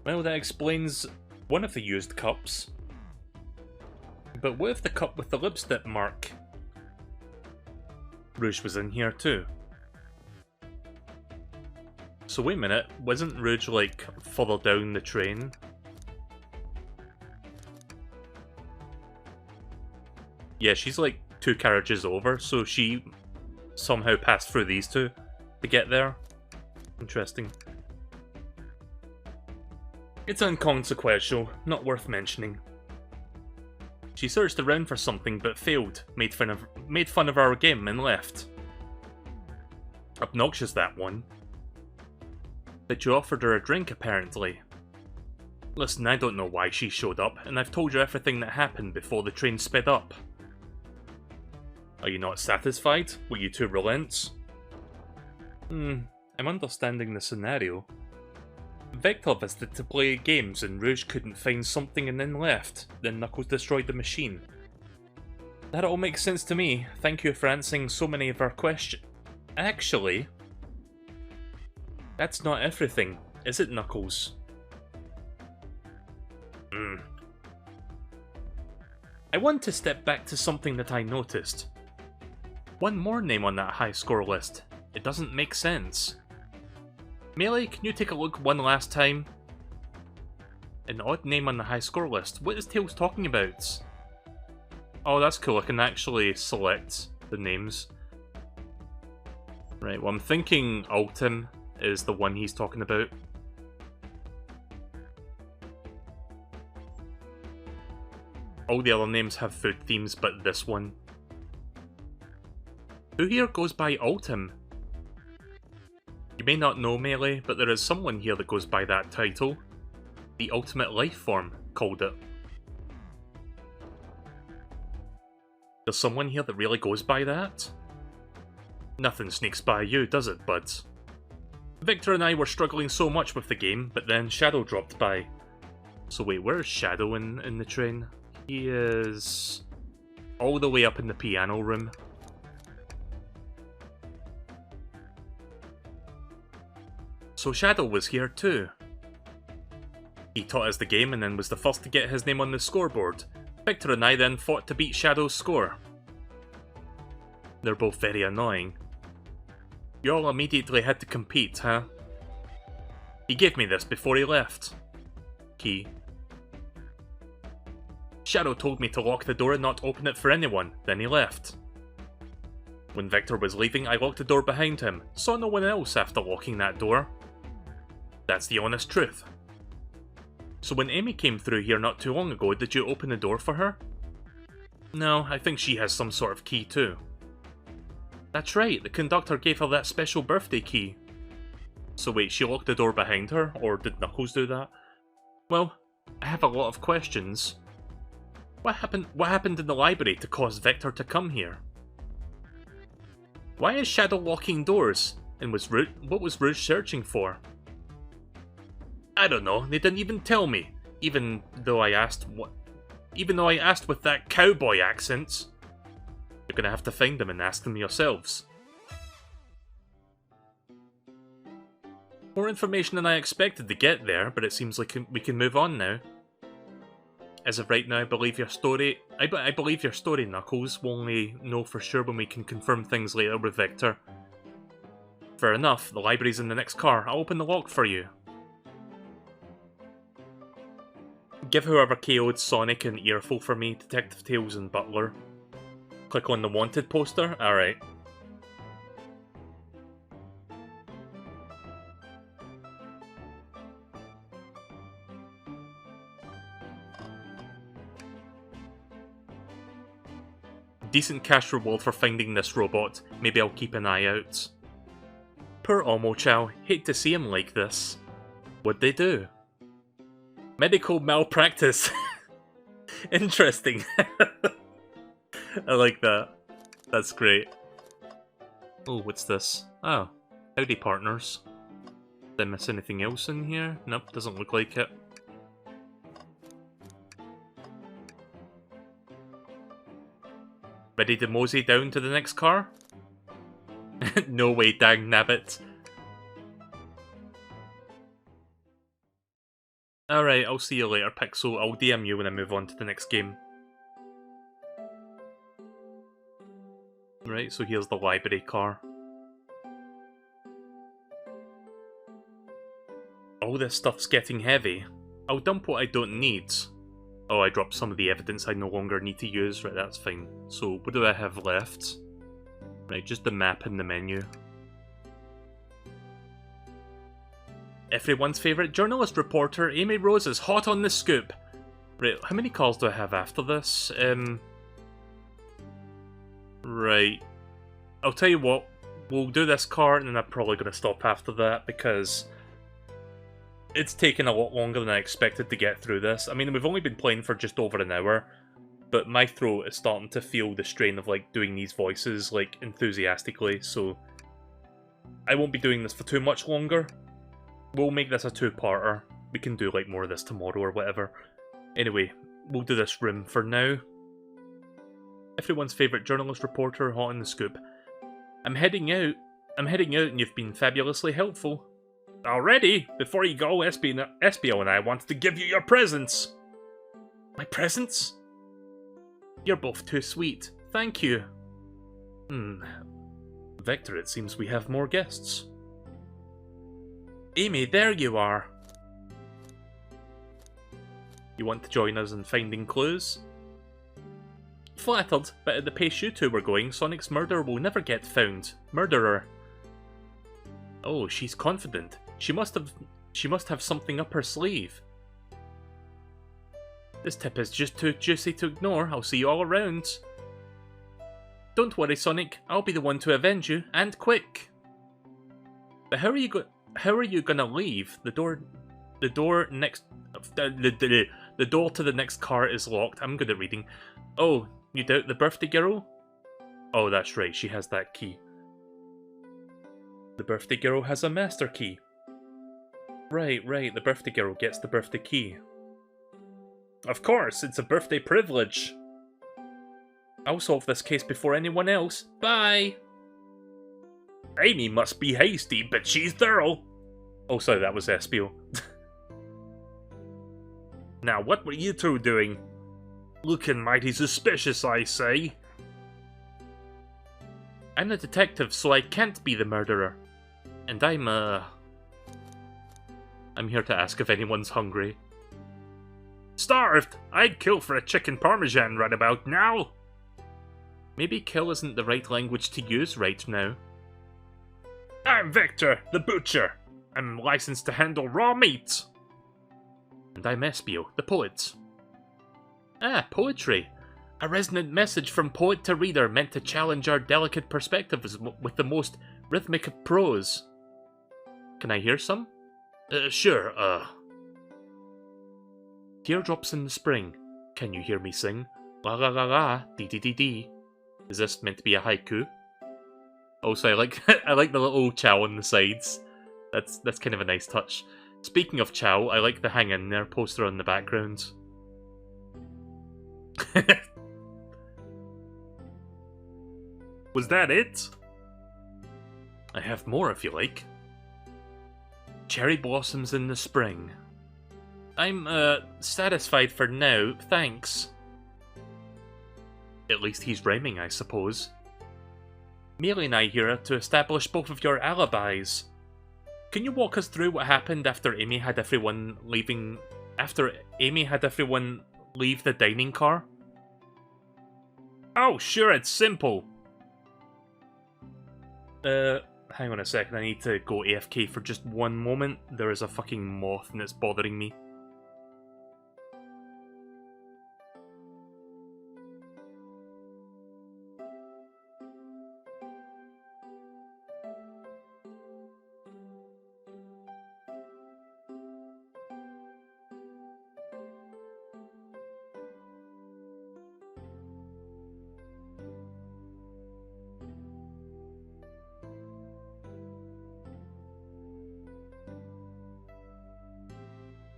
Well, that explains one of the used cups. But what if the cup with the lipstick mark? Rouge was in here too. So wait a minute, wasn't Rouge like further down the train? Yeah, she's like 2 carriages over, so she somehow passed through these two to get there. Interesting. It's inconsequential, not worth mentioning. She searched around for something but failed, made fun of our game and left. Obnoxious, that one. But you offered her a drink, apparently. Listen, I don't know why she showed up, and I've told you everything that happened before the train sped up. Are you not satisfied? Will you two relent? I'm understanding the scenario. Victor visited to play games and Rouge couldn't find something and then left. Then Knuckles destroyed the machine. That all makes sense to me. Thank you for answering so many of our questions. Actually, that's not everything, is it, Knuckles? I want to step back to something that I noticed. One more name on that high score list. It doesn't make sense. Melee, can you take a look one last time? An odd name on the high score list. What is Tails talking about? Oh, that's cool. I can actually select the names. Right, well, I'm thinking Ultim is the one he's talking about. All the other names have food themes, but this one. Who here goes by Ultim? You may not know, Melee, but there is someone here that goes by that title. The Ultimate Life Form called it. There's someone here that really goes by that? Nothing sneaks by you, does it, bud? Victor and I were struggling so much with the game, but then Shadow dropped by. So wait, where is Shadow in the train? He is all the way up in the piano room. So Shadow was here too. He taught us the game and then was the first to get his name on the scoreboard. Victor and I then fought to beat Shadow's score. They're both very annoying. You all immediately had to compete, huh? He gave me this before he left. Key. Shadow told me to lock the door and not open it for anyone, then he left. When Victor was leaving, I locked the door behind him, saw no one else after locking that door. That's the honest truth. So when Amy came through here not too long ago, did you open the door for her? No, I think she has some sort of key too. That's right, the conductor gave her that special birthday key. So wait, she locked the door behind her, or did Knuckles do that? Well, I have a lot of questions. What happened in the library to cause Victor to come here? Why is Shadow locking doors? And what was Rouge searching for? I don't know, they didn't even tell me. Even though I asked with that cowboy accent. You're gonna have to find them and ask them yourselves. More information than I expected to get there, but it seems like we can move on now. As of right now, I believe your story, Knuckles. We'll only know for sure when we can confirm things later with Victor. Fair enough, the library's in the next car. I'll open the lock for you. Give whoever KO'd Sonic an earful for me, Detective Tails and Butler. Click on the wanted poster? Alright. Decent cash reward for finding this robot. Maybe I'll keep an eye out. Poor Omochow. Hate to see him like this. What'd they do? Medical malpractice. Interesting. I like that. That's great. Oh, what's this? Oh, howdy partners. Did I miss anything else in here? Nope, doesn't look like it. Ready to mosey down to the next car? No way, dang nabbit. Alright, I'll see you later, Pixel. I'll DM you when I move on to the next game. Right, so here's the library car. All this stuff's getting heavy. I'll dump what I don't need. Oh, I dropped some of the evidence I no longer need to use. Right, that's fine. So, what do I have left? Right, just the map and the menu. Everyone's favourite journalist reporter, Amy Rose, is hot on the scoop. Right, how many calls do I have after this? Right. I'll tell you what, we'll do this car and then I'm probably going to stop after that because it's taken a lot longer than I expected to get through this. I mean, we've only been playing for just over an hour, but my throat is starting to feel the strain of, like, doing these voices, like, enthusiastically, so I won't be doing this for too much longer. We'll make this a two-parter. We can do, like, more of this tomorrow or whatever. Anyway, we'll do this room for now. Everyone's favourite journalist reporter, hot on the scoop. I'm heading out and you've been fabulously helpful. Already? Before you go, Espio and I wanted to give you your presents. My presents? You're both too sweet. Thank you. Vector, it seems we have more guests. Amy, there you are. You want to join us in finding clues? Flattered, but at the pace you two were going, Sonic's murderer will never get found. Murderer. Oh, she's confident. She must have something up her sleeve. This tip is just too juicy to ignore. I'll see you all around. Don't worry, Sonic. I'll be the one to avenge you, and quick. But how are you gonna leave? The door to the next car is locked. I'm good at reading. Oh, you doubt the birthday girl? Oh, that's right. She has that key. The birthday girl has a master key. Right. The birthday girl gets the birthday key. Of course, it's a birthday privilege. I'll solve this case before anyone else. Bye! Amy must be hasty, but she's thorough. Oh, sorry, that was Espio. Now, what were you two doing? Looking mighty suspicious, I say. I'm the detective, so I can't be the murderer. And I'm here to ask if anyone's hungry. Starved? I'd kill for a chicken parmesan right about now. Maybe kill isn't the right language to use right now. I'm Victor, the butcher. I'm licensed to handle raw meat. And I'm Espio, the poet. Ah, poetry. A resonant message from poet to reader meant to challenge our delicate perspectives with the most rhythmic of prose. Can I hear some? Sure, Teardrops in the spring. Can you hear me sing? La la la la, dee dee dee dee. Is this meant to be a haiku? Also, I like I like the little chow on the sides. That's kind of a nice touch. Speaking of chow, I like the hang in there poster on the background. Was that it? I have more if you like. Cherry blossoms in the spring. I'm, satisfied for now, thanks. At least he's rhyming, I suppose. Melee and I here to establish both of your alibis. Can you walk us through what happened after Amy had everyone leaving After Amy had everyone leave the dining car? Oh, sure, it's simple. Hang on a second, I need to go AFK for just one moment. There is a fucking moth and it's bothering me.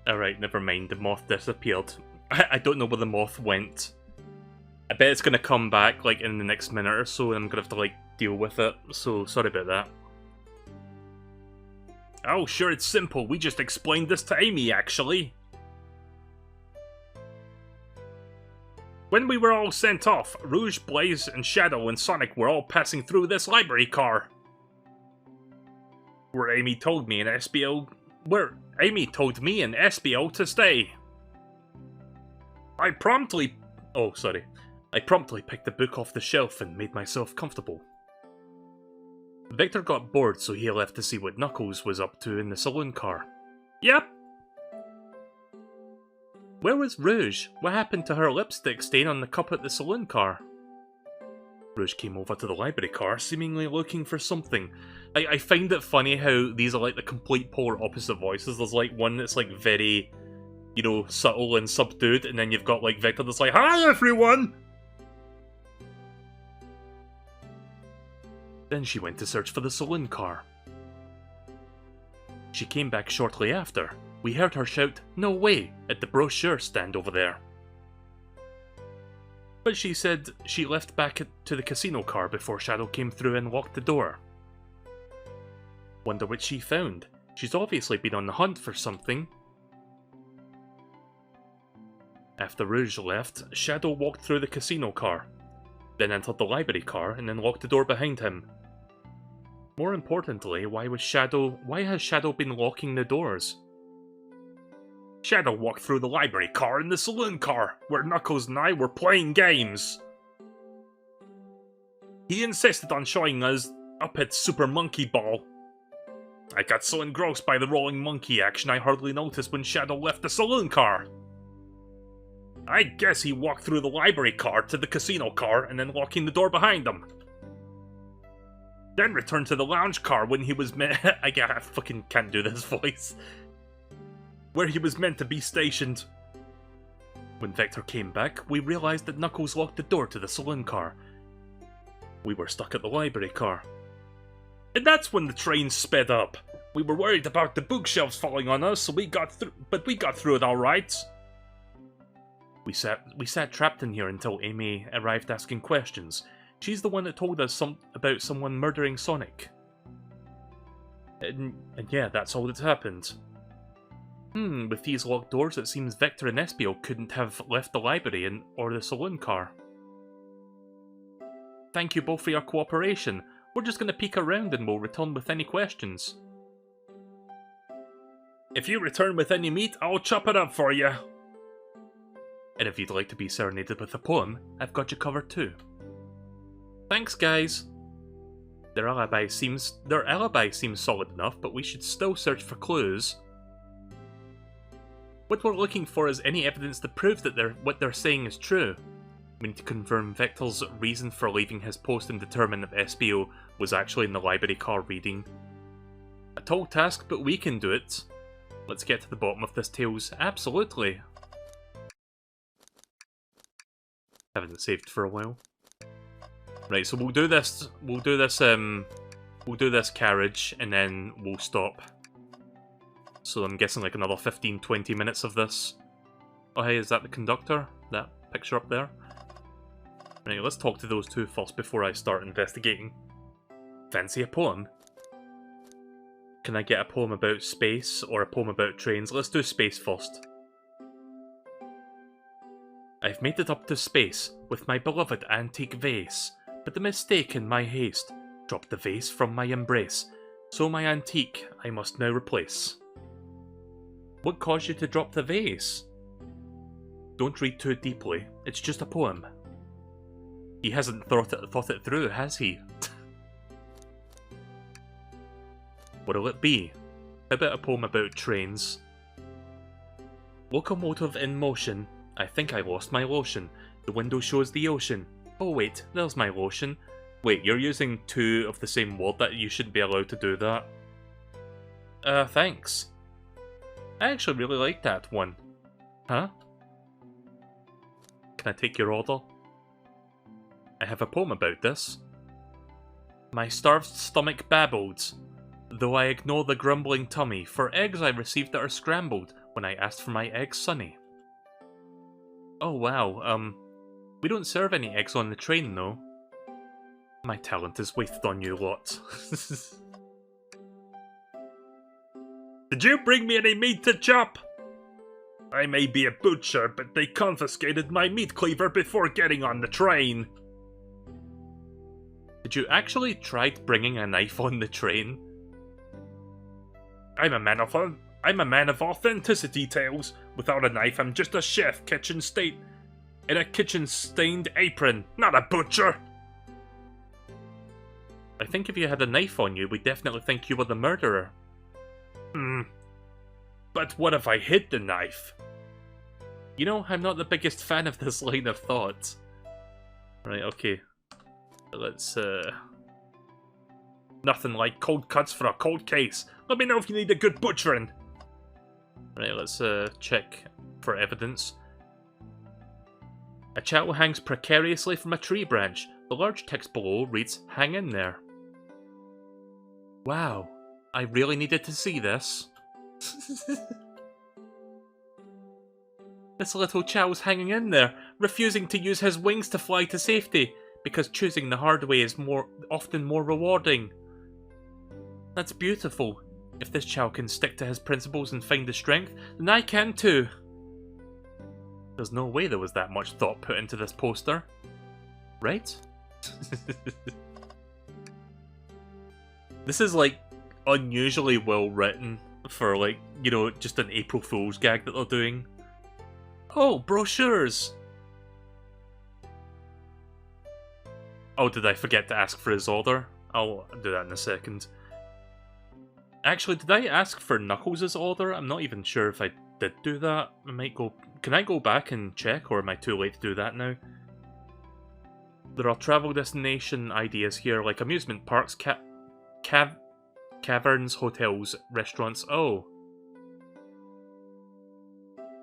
Alright, never mind, the moth disappeared. I don't know where the moth went. I bet it's gonna come back, like, in the next minute or so, and I'm gonna have to, like, deal with it, so sorry about that. Oh, sure, it's simple. We just explained this to Amy, actually. When we were all sent off, Rouge, Blaze, and Shadow and Sonic were all passing through this library car. Where Amy told me and SBO to stay. I promptly picked the book off the shelf and made myself comfortable. Victor got bored, so he left to see what Knuckles was up to in the saloon car. Yep. Where was Rouge? What happened to her lipstick stain on the cup at the saloon car? Rouge came over to the library car, seemingly looking for something. I find it funny how these are like the complete polar opposite voices. There's like one that's like very, you know, subtle and subdued, and then you've got like Victor that's like, "Hi everyone!" Then she went to search for the saloon car. She came back shortly after. We heard her shout, "No way!" at the brochure stand over there. But she said she left back to the casino car before Shadow came through and locked the door. Wonder what she found. She's obviously been on the hunt for something. After Rouge left, Shadow walked through the casino car, then entered the library car and then locked the door behind him. More importantly, why has Shadow been locking the doors? Shadow walked through the library car and the saloon car, where Knuckles and I were playing games. He insisted on showing us up at Super Monkey Ball. I got so engrossed by the rolling monkey action I hardly noticed when Shadow left the saloon car. I guess he walked through the library car to the casino car and then locking the door behind him. Then returned to the lounge car when he was I fucking can't do this voice. Where he was meant to be stationed. When Victor came back, we realized that Knuckles locked the door to the saloon car. We were stuck at the library car. And that's when the train sped up. We were worried about the bookshelves falling on us, so we got through it alright. We sat trapped in here until Amy arrived asking questions. She's the one that told us about someone murdering Sonic. And yeah, that's all that's happened. With these locked doors, it seems Victor and Espio couldn't have left the library or the saloon car. Thank you both for your cooperation. We're just gonna peek around and we'll return with any questions. If you return with any meat, I'll chop it up for you. And if you'd like to be serenaded with a poem, I've got you covered too. Thanks, guys. Their alibi seems solid enough, but we should still search for clues. What we're looking for is any evidence that proves that what they're saying is true. We need to confirm Victor's reason for leaving his post and determine if SBO was actually in the library car reading. A tall task, but we can do it. Let's get to the bottom of this, Tails. Absolutely. Haven't saved for a while. Right, so we'll do this carriage, and then we'll stop. So I'm guessing like another 15-20 minutes of this. Oh hey, is that the conductor? That picture up there? Right, let's talk to those two first before I start investigating. Fancy a poem? Can I get a poem about space, or a poem about trains? Let's do space first. I've made it up to space, with my beloved antique vase, but the mistake in my haste dropped the vase from my embrace, so my antique I must now replace. What caused you to drop the vase? Don't read too deeply. It's just a poem. He hasn't thought it through, has he? What'll it be? How about a poem about trains? Locomotive in motion. I think I lost my lotion. The window shows the ocean. Oh wait, there's my lotion. Wait, you're using two of the same word that you shouldn't be allowed to do that. Thanks. I actually really like that one. Huh? Can I take your order? I have a poem about this. My starved stomach babbled, though I ignore the grumbling tummy, for eggs I received that are scrambled when I asked for my eggs sunny. Oh wow, we don't serve any eggs on the train though. My talent is wasted on you lot. Did you bring me any meat to chop? I may be a butcher, but they confiscated my meat cleaver before getting on the train. Did you actually try bringing a knife on the train? I'm a man of authenticity, Tails. Without a knife, I'm just a chef in a kitchen-stained apron, not a butcher. I think if you had a knife on you, we'd definitely think you were the murderer. But what if I hid the knife? You know, I'm not the biggest fan of this line of thought. Right, okay. Let's, nothing like cold cuts for a cold case. Let me know if you need a good butchering. Right, let's, check for evidence. A chattel hangs precariously from a tree branch. The large text below reads, "Hang in there." Wow, I really needed to see this. This little chattel's hanging in there, refusing to use his wings to fly to safety, because choosing the hard way is often more rewarding. That's beautiful. If this chattel can stick to his principles and find the strength, then I can too. There's no way there was that much thought put into this poster. Right? This is like unusually well written for like, you know, just an April Fool's gag that they're doing. Oh, brochures! Oh, did I forget to ask for his order? I'll do that in a second. Actually, did I ask for Knuckles' order? I'm not even sure if I did do that. I might go... Can I go back and check, or am I too late to do that now? There are travel destination ideas here, like amusement parks, caverns, hotels, restaurants. Oh.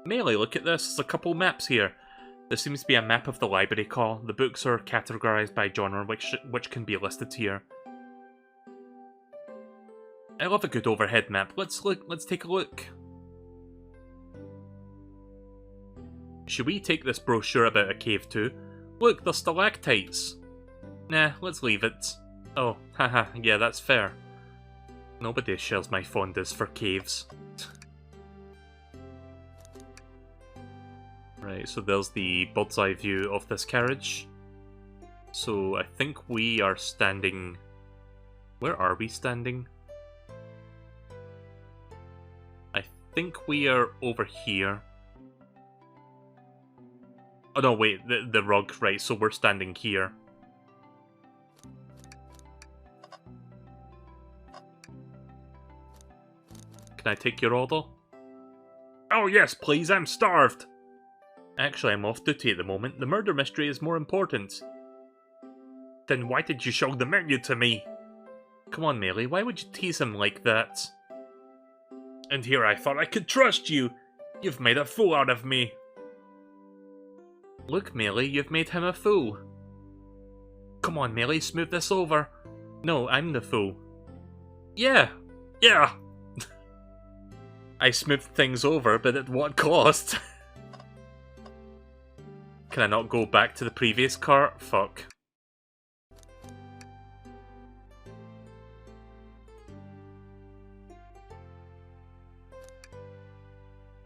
Melee, look at this. There's a couple maps here. There seems to be a map of the library car. The books are categorized by genre, which can be listed here. I love a good overhead map. Let's take a look. Should we take this brochure about a cave too? Look, there's stalactites. Nah, let's leave it. Oh, haha, yeah, that's fair. Nobody shares my fondness for caves. Right, so there's the bird's eye view of this carriage. So I think we are standing... Where are we standing? I think we are over here. Oh no, wait, the rug, right, so we're standing here. Can I take your order? Oh yes, please, I'm starved! Actually, I'm off duty at the moment. The murder mystery is more important. Then why did you show the menu to me? Come on, Melee, why would you tease him like that? And here I thought I could trust you! You've made a fool out of me! Look, Melee, you've made him a fool. Come on, Melee, smooth this over. No, I'm the fool. Yeah! Yeah! I smoothed things over, but at what cost? Can I not go back to the previous cart? Fuck.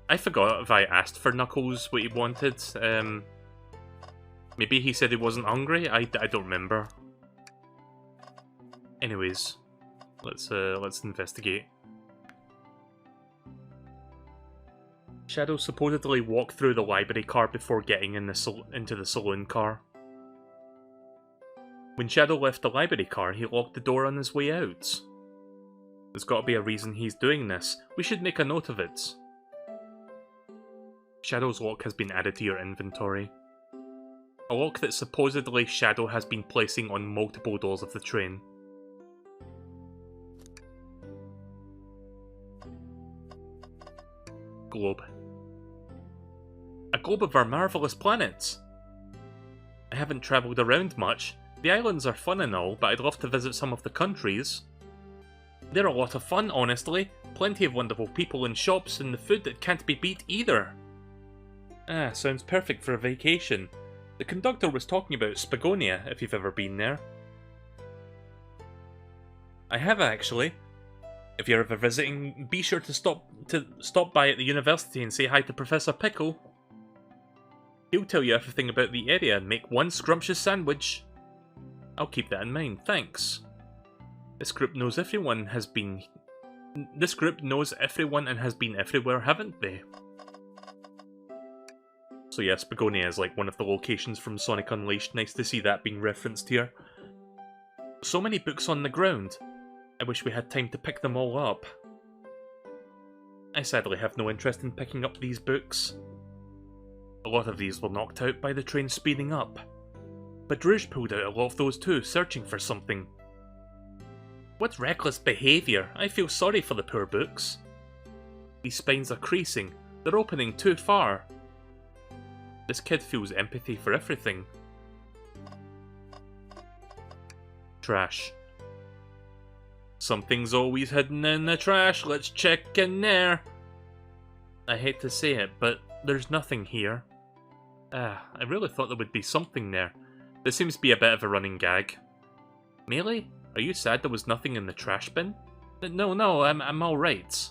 I forgot if I asked for Knuckles what he wanted. Maybe he said he wasn't hungry? I don't remember. Anyways, let's investigate. Shadow supposedly walked through the library car before getting into the saloon car. When Shadow left the library car, he locked the door on his way out. There's got to be a reason he's doing this. We should make a note of it. Shadow's lock has been added to your inventory. A lock that supposedly Shadow has been placing on multiple doors of the train. Globe. A globe of our marvellous planet! I haven't travelled around much. The islands are fun and all, but I'd love to visit some of the countries. They're a lot of fun, honestly. Plenty of wonderful people and shops, and the food that can't be beat either. Ah, sounds perfect for a vacation. The conductor was talking about Spagonia, if you've ever been there. I have actually. If you're ever visiting, be sure to stop by at the university and say hi to Professor Pickle. He'll tell you everything about the area and make one scrumptious sandwich. I'll keep that in mind, thanks. This group knows everyone and has been everywhere, haven't they? So yeah, Spagonia is like one of the locations from Sonic Unleashed. Nice to see that being referenced here. So many books on the ground. I wish we had time to pick them all up. I sadly have no interest in picking up these books. A lot of these were knocked out by the train speeding up. But Rouge pulled out a lot of those too, searching for something. What reckless behaviour! I feel sorry for the poor books. These spines are creasing. They're opening too far. This kid feels empathy for everything. Trash. Something's always hidden in the trash, let's check in there. I hate to say it, but there's nothing here. I really thought there would be something there. This seems to be a bit of a running gag. Melee, are you sad there was nothing in the trash bin? No, I'm alright.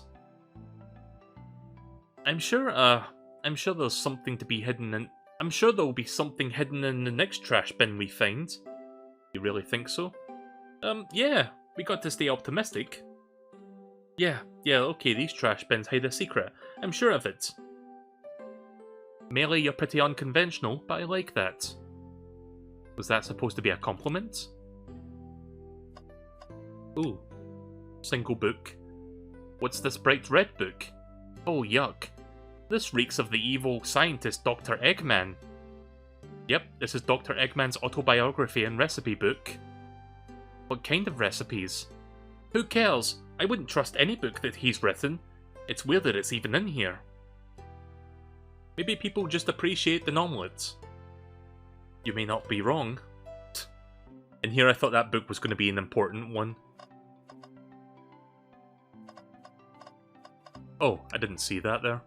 I'm sure there's something to be hidden in... I'm sure there'll be something hidden in the next trash bin we find. You really think so? Yeah. We got to stay optimistic. Yeah, okay, these trash bins hide a secret. I'm sure of it. Melee, you're pretty unconventional, but I like that. Was that supposed to be a compliment? Ooh. Single book. What's this bright red book? Oh, yuck. This reeks of the evil scientist Dr. Eggman. Yep, this is Dr. Eggman's autobiography and recipe book. What kind of recipes? Who cares? I wouldn't trust any book that he's written. It's weird that it's even in here. Maybe people just appreciate the omelette. You may not be wrong. In here I thought that book was going to be an important one. Oh, I didn't see that there.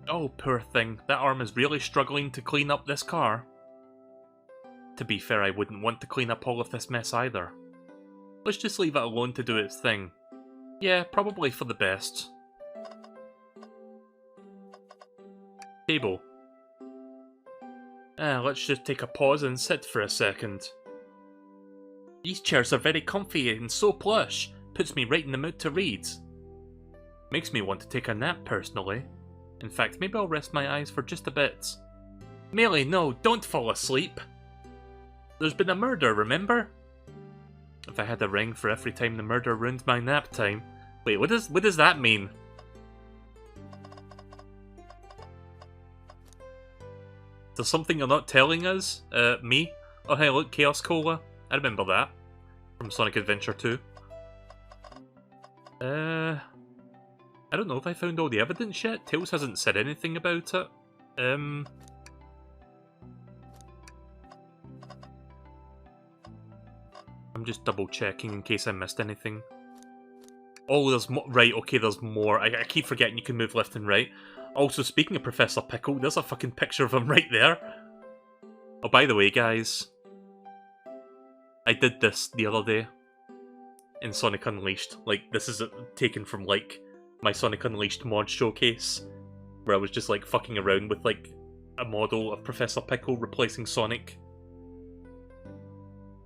Oh, poor thing. That arm is really struggling to clean up this car. To be fair, I wouldn't want to clean up all of this mess either. Let's just leave it alone to do its thing. Yeah, probably for the best. Table. Let's just take a pause and sit for a second. These chairs are very comfy and so plush. Puts me right in the mood to read. Makes me want to take a nap personally. In fact, maybe I'll rest my eyes for just a bit. Melee, no, don't fall asleep! There's been a murder, remember? If I had a ring for every time the murder ruined my nap time... Wait, what does that mean? There's something you're not telling us? Me? Oh hey, look, Chaos Cola. I remember that. From Sonic Adventure 2. I don't know if I found all the evidence yet. Tails hasn't said anything about it. I'm just double checking in case I missed anything. Oh, there's more. Right, okay, there's more. I keep forgetting you can move left and right. Also, speaking of Professor Pickle, there's a fucking picture of him right there. Oh, by the way, guys. I did this the other day. In Sonic Unleashed. Like, this is taken from, like, my Sonic Unleashed mod showcase. Where I was just, like, fucking around with, like, a model of Professor Pickle replacing Sonic.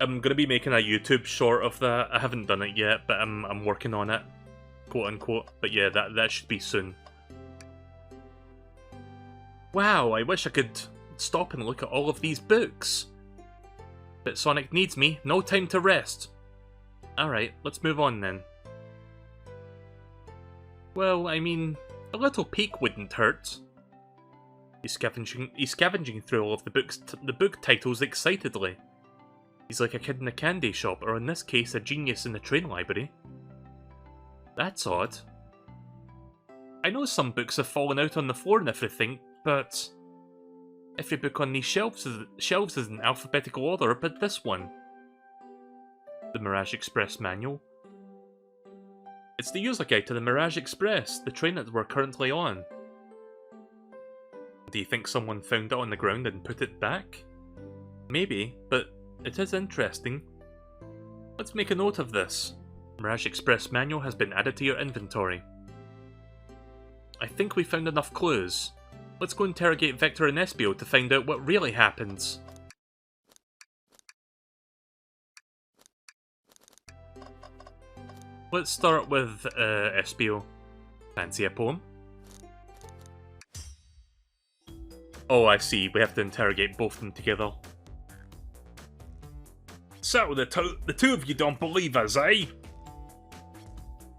I'm gonna be making a YouTube short of that. I haven't done it yet, but I'm working on it, quote unquote. But yeah, that should be soon. Wow, I wish I could stop and look at all of these books. But Sonic needs me, no time to rest. Alright, let's move on then. Well, I mean, a little peek wouldn't hurt. He's scavenging through all of the book titles excitedly. He's like a kid in a candy shop, or in this case, a genius in the train library. That's odd. I know some books have fallen out on the floor and everything, but every book on these shelves is in alphabetical order, but this one. The Mirage Express manual. It's the user guide to the Mirage Express, the train that we're currently on. Do you think someone found it on the ground and put it back? Maybe, but it is interesting. Let's make a note of this. Mirage Express manual has been added to your inventory. I think we found enough clues. Let's go interrogate Vector and Espio to find out what really happens. Let's start with Espio. Fancy a poem? Oh, I see. We have to interrogate both of them together. So, the two of you don't believe us, eh?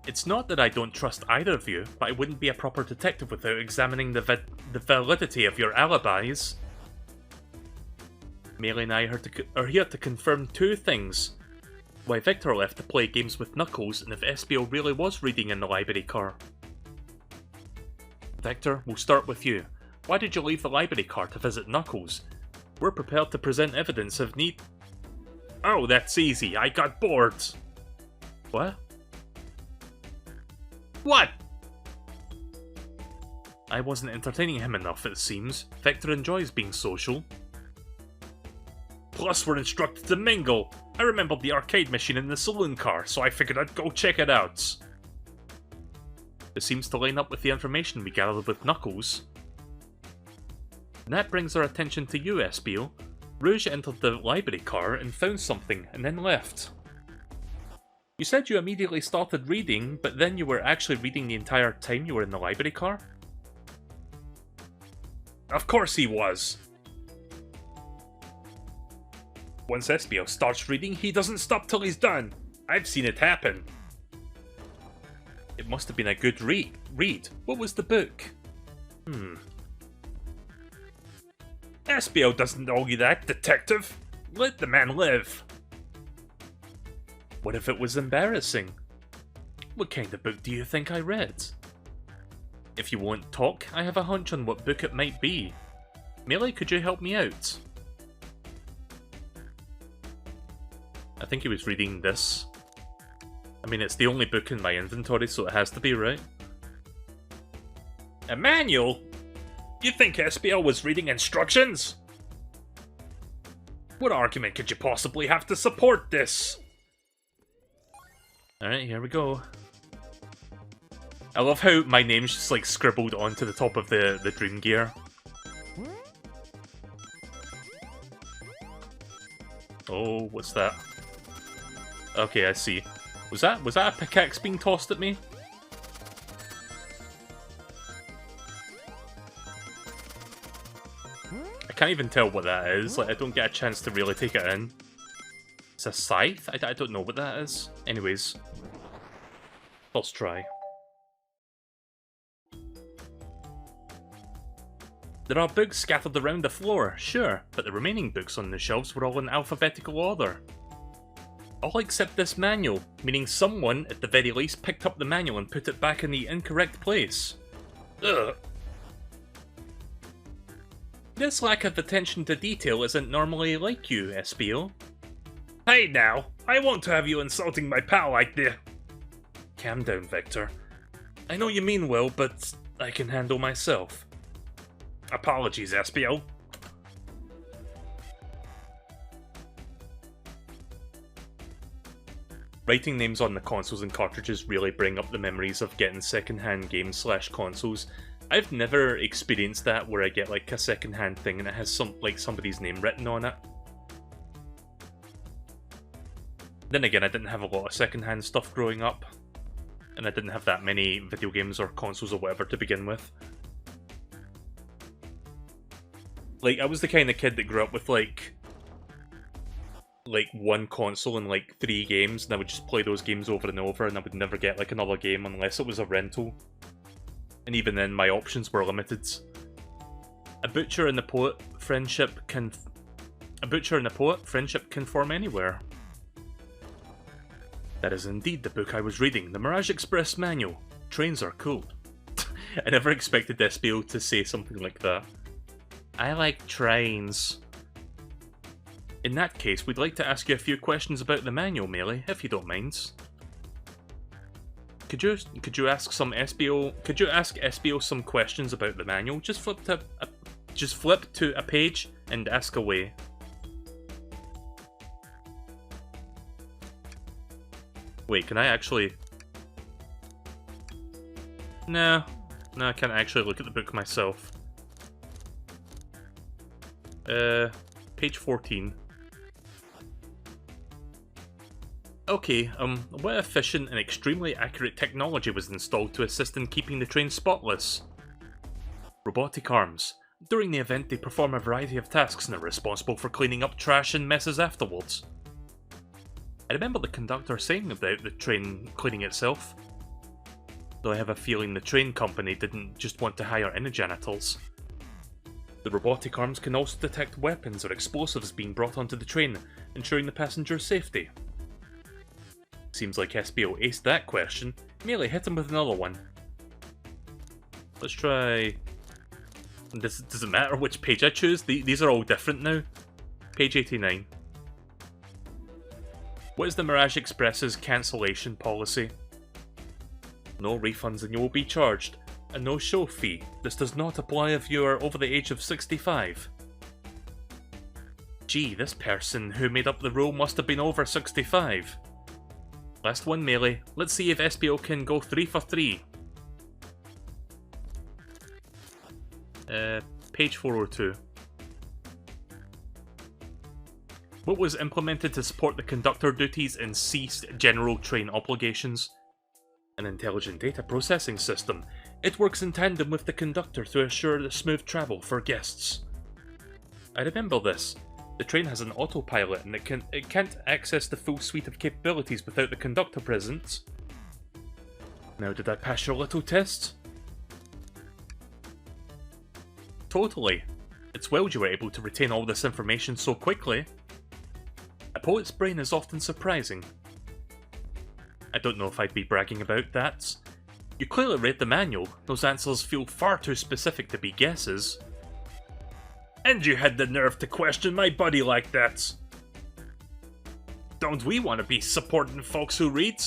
It's not that I don't trust either of you, but I wouldn't be a proper detective without examining the validity of your alibis. Melee and I are here to confirm two things. Why Victor left to play games with Knuckles, and if Espio really was reading in the library car. Victor, we'll start with you. Why did you leave the library car to visit Knuckles? We're prepared to present evidence if need. Oh, that's easy. I got bored. What? What? I wasn't entertaining him enough, it seems. Vector enjoys being social. Plus, we're instructed to mingle. I remembered the arcade machine in the saloon car, so I figured I'd go check it out. This seems to line up with the information we gathered with Knuckles. And that brings our attention to you, Espio. Rouge entered the library car and found something, and then left. You said you immediately started reading, but then you were actually reading the entire time you were in the library car? Of course he was! Once Espio starts reading, he doesn't stop till he's done. I've seen it happen. It must have been a good read. What was the book? Espio doesn't owe you that, detective. Let the man live. What if it was embarrassing? What kind of book do you think I read? If you won't talk, I have a hunch on what book it might be. Melee, could you help me out? I think he was reading this. I mean, it's the only book in my inventory, so it has to be, right? A manual? You think Espio was reading instructions? What argument could you possibly have to support this? Alright, here we go. I love how my name's just like scribbled onto the top of the Dream Gear. Oh, what's that? Okay, I see. Was that a pickaxe being tossed at me? I can't even tell what that is. Like, I don't get a chance to really take it in. It's a scythe? I don't know what that is. Anyways, let's try. There are books scattered around the floor, sure, but the remaining books on the shelves were all in alphabetical order. All except this manual, meaning someone, at the very least, picked up the manual and put it back in the incorrect place. Ugh. This lack of attention to detail isn't normally like you, Espio. Hey now, I won't have you insulting my pal like this. Calm down, Victor. I know you mean well, but I can handle myself. Apologies, Espio. Writing names on the consoles and cartridges really bring up the memories of getting second-hand games / consoles. I've never experienced that where I get like a second-hand thing and it has somebody's name written on it. Then again, I didn't have a lot of second-hand stuff growing up, and I didn't have that many video games or consoles or whatever to begin with. Like, I was the kind of kid that grew up with, like one console and, like, 3 games, and I would just play those games over and over, and I would never get, like, another game unless it was a rental. And even then, my options were limited. A butcher and a poet, friendship can form anywhere. That is indeed the book I was reading, the Mirage Express Manual. Trains are cool. I never expected SBO to say something like that. I like trains. In that case, we'd like to ask you a few questions about the manual, Melee, if you don't mind. Could you ask SBO some questions about the manual? Just flip to a page and ask away. Wait, can I actually? No, I can't actually look at the book myself. Page 14. Okay, what efficient and extremely accurate technology was installed to assist in keeping the train spotless? Robotic arms. During the event, they perform a variety of tasks and are responsible for cleaning up trash and messes afterwards. I remember the conductor saying about the train cleaning itself. Though I have a feeling the train company didn't just want to hire any janitors. The robotic arms can also detect weapons or explosives being brought onto the train, ensuring the passenger's safety. Seems like SBO aced that question. Melee, hit him with another one. Let's try... Does it matter which page I choose? These are all different now. Page 89. What is the Mirage Express's cancellation policy? No refunds and you will be charged. A no-show fee. This does not apply if you are over the age of 65. Gee, this person who made up the rule must have been over 65. Last one, Melee. Let's see if SBO can go 3 for 3. Page 402. What was implemented to support the conductor duties and ceased general train obligations? An intelligent data processing system. It works in tandem with the conductor to assure the smooth travel for guests. I remember this. The train has an autopilot and it can't access the full suite of capabilities without the conductor present. Now, did I pass your little test? Totally. It's well you were able to retain all this information so quickly. A poet's brain is often surprising. I don't know if I'd be bragging about that. You clearly read the manual. Those answers feel far too specific to be guesses. And you had the nerve to question my buddy like that. Don't we want to be supporting folks who read?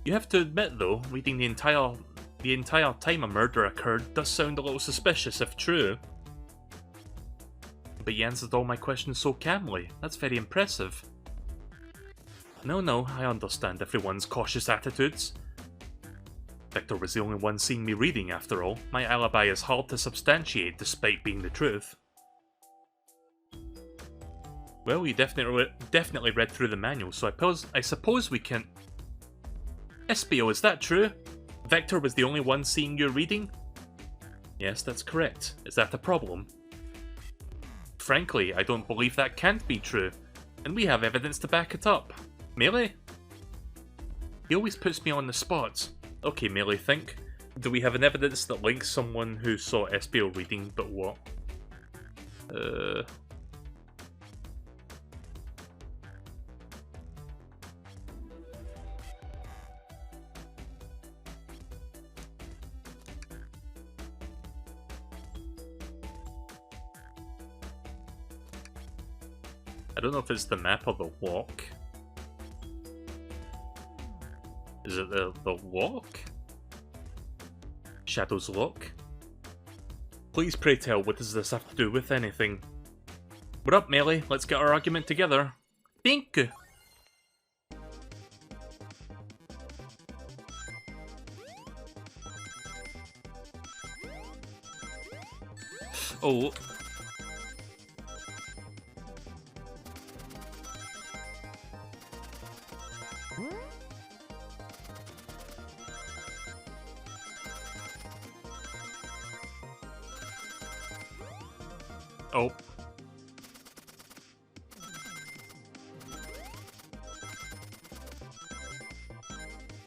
You have to admit though, reading the entire time a murder occurred does sound a little suspicious if true. But you answered all my questions so calmly. That's very impressive. No, I understand everyone's cautious attitudes. Victor was the only one seeing me reading, after all. My alibi is hard to substantiate despite being the truth. Well, you definitely read through the manual, so I suppose we can... SBO, is that true? Victor was the only one seeing you reading? Yes, that's correct. Is that a problem? Frankly, I don't believe that can't be true, and we have evidence to back it up. Melee? He always puts me on the spot. Okay, Melee, think. Do we have an evidence that links someone who saw SBO reading, but what? I don't know if it's the map or the walk. Is it the walk? Shadow's Lock? Please pray tell, what does this have to do with anything? What up, Melee? Let's get our argument together. Thank you. Oh.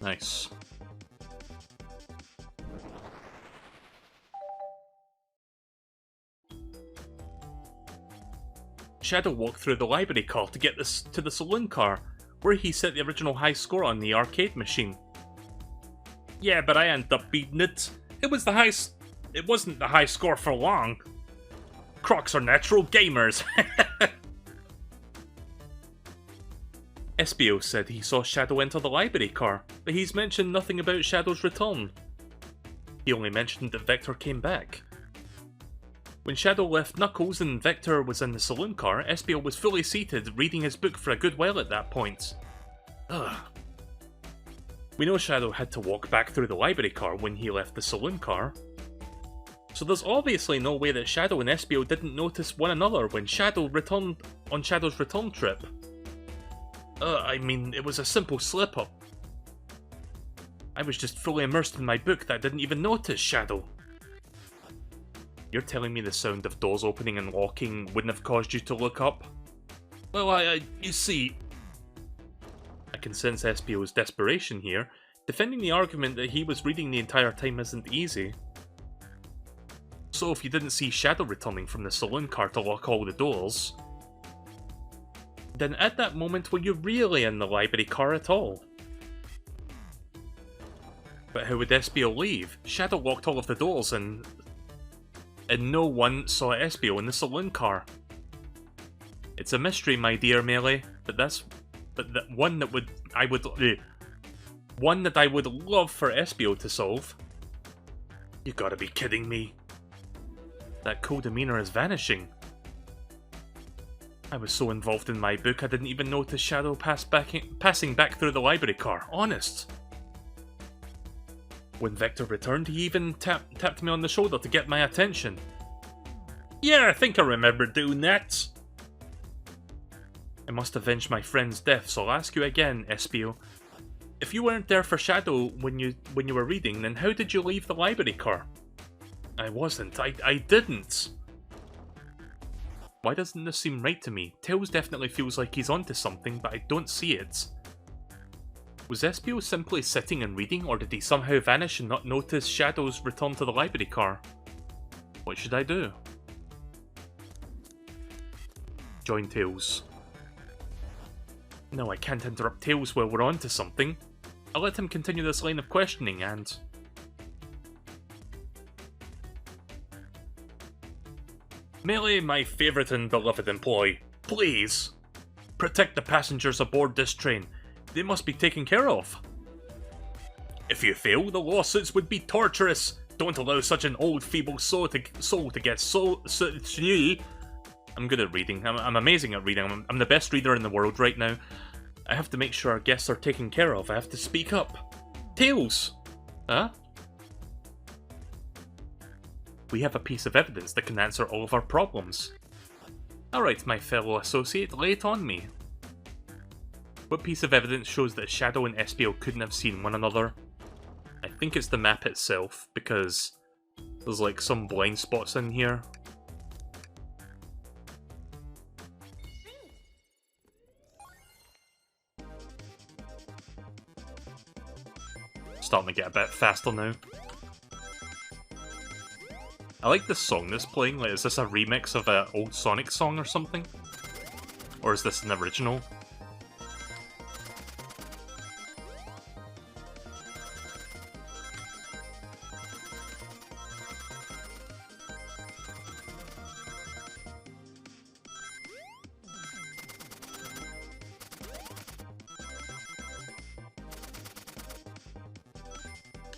Nice. Shadow walked through the library car to get this to the saloon car, where he set the original high score on the arcade machine. Yeah, but I ended up beating it. It wasn't the high score for long. Crocs are natural gamers. Espio said he saw Shadow enter the library car, but he's mentioned nothing about Shadow's return. He only mentioned that Vector came back. When Shadow left Knuckles and Vector was in the saloon car, Espio was fully seated, reading his book for a good while at that point. Ugh. We know Shadow had to walk back through the library car when he left the saloon car. So there's obviously no way that Shadow and Espio didn't notice one another when Shadow returned on Shadow's return trip. I mean, it was a simple slip-up. I was just fully immersed in my book that I didn't even notice Shadow. You're telling me the sound of doors opening and locking wouldn't have caused you to look up? Well, you see... I can sense Espio's desperation here. Defending the argument that he was reading the entire time isn't easy. So if you didn't see Shadow returning from the saloon car to lock all the doors, then at that moment were you really in the library car at all? But how would Espio leave? Shadow locked all of the doors and no one saw Espio in the saloon car. It's a mystery, my dear Melee, one that I would love for Espio to solve. You gotta be kidding me. That cool demeanor is vanishing. I was so involved in my book I didn't even notice Shadow passing back through the library car, honest. When Vector returned, he even tapped me on the shoulder to get my attention. Yeah, I think I remember doing that. I must avenge my friend's death, so I'll ask you again, Espio. If you weren't there for Shadow when you were reading, then how did you leave the library car? I wasn't. I didn't. Why doesn't this seem right to me? Tails definitely feels like he's onto something, but I don't see it. Was Espio simply sitting and reading, or did he somehow vanish and not notice Shadow's return to the library car? What should I do? Join Tails. No, I can't interrupt Tails while we're on to something. I'll let him continue this line of questioning and... Melee, my favourite and beloved employee, please! Protect the passengers aboard this train. They must be taken care of. If you fail, the lawsuits would be torturous. Don't allow such an old, feeble soul to get so. I'm good at reading. I'm amazing at reading. I'm the best reader in the world right now. I have to make sure our guests are taken care of. I have to speak up. Tails! Huh? We have a piece of evidence that can answer all of our problems. Alright, my fellow associate, lay it on me. What piece of evidence shows that Shadow and Espio couldn't have seen one another? I think it's the map itself, because there's like some blind spots in here. Starting to get a bit faster now. I like this song that's playing. Like, is this a remix of an old Sonic song or something? Or is this an original?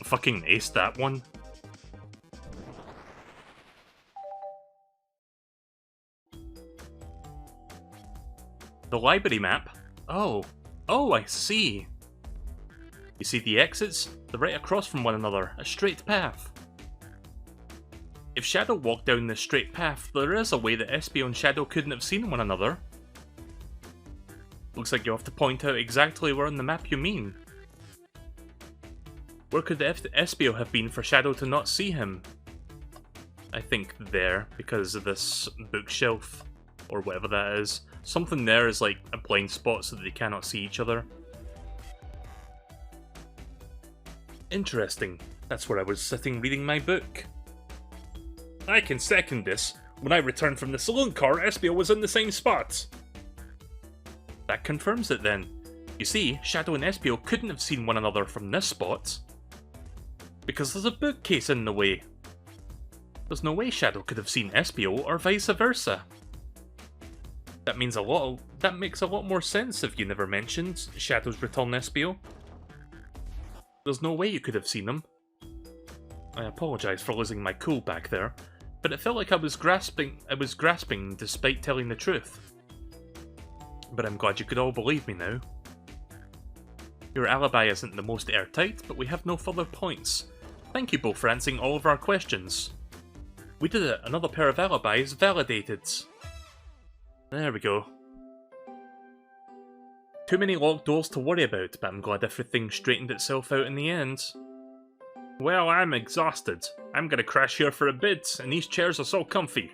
Fucking aced that one. The library map? Oh, I see. You see the exits? They're right across from one another, a straight path. If Shadow walked down this straight path, there is a way that Espio and Shadow couldn't have seen one another. Looks like you have to point out exactly where on the map you mean. Where could Espio have been for Shadow to not see him? I think there, because of this bookshelf, or whatever that is. Something there is like a blind spot so that they cannot see each other. Interesting. That's where I was sitting reading my book. I can second this. When I returned from the saloon car, Espio was in the same spot. That confirms it then. You see, Shadow and Espio couldn't have seen one another from this spot. Because there's a bookcase in the way. There's no way Shadow could have seen Espio or vice versa. That makes a lot more sense if you never mentioned Shadow's return Espio. There's no way you could have seen him. I apologise for losing my cool back there, but it felt like I was grasping despite telling the truth. But I'm glad you could all believe me now. Your alibi isn't the most airtight, but we have no further points. Thank you both for answering all of our questions. We did it, another pair of alibis validated. There we go. Too many locked doors to worry about, but I'm glad everything straightened itself out in the end. Well, I'm exhausted. I'm gonna crash here for a bit, and these chairs are so comfy.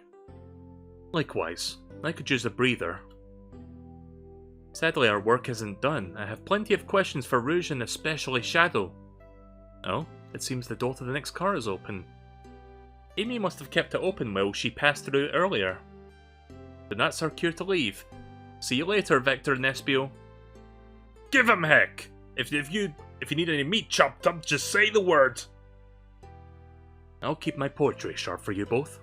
Likewise, I could use a breather. Sadly, our work isn't done. I have plenty of questions for Rouge and especially Shadow. Oh, it seems the door to the next car is open. Amy must have kept it open while she passed through earlier. Then that's our cue to leave. See you later, Vector and Espio. Give him heck! If you need any meat chopped up, just say the word. I'll keep my poetry sharp for you both.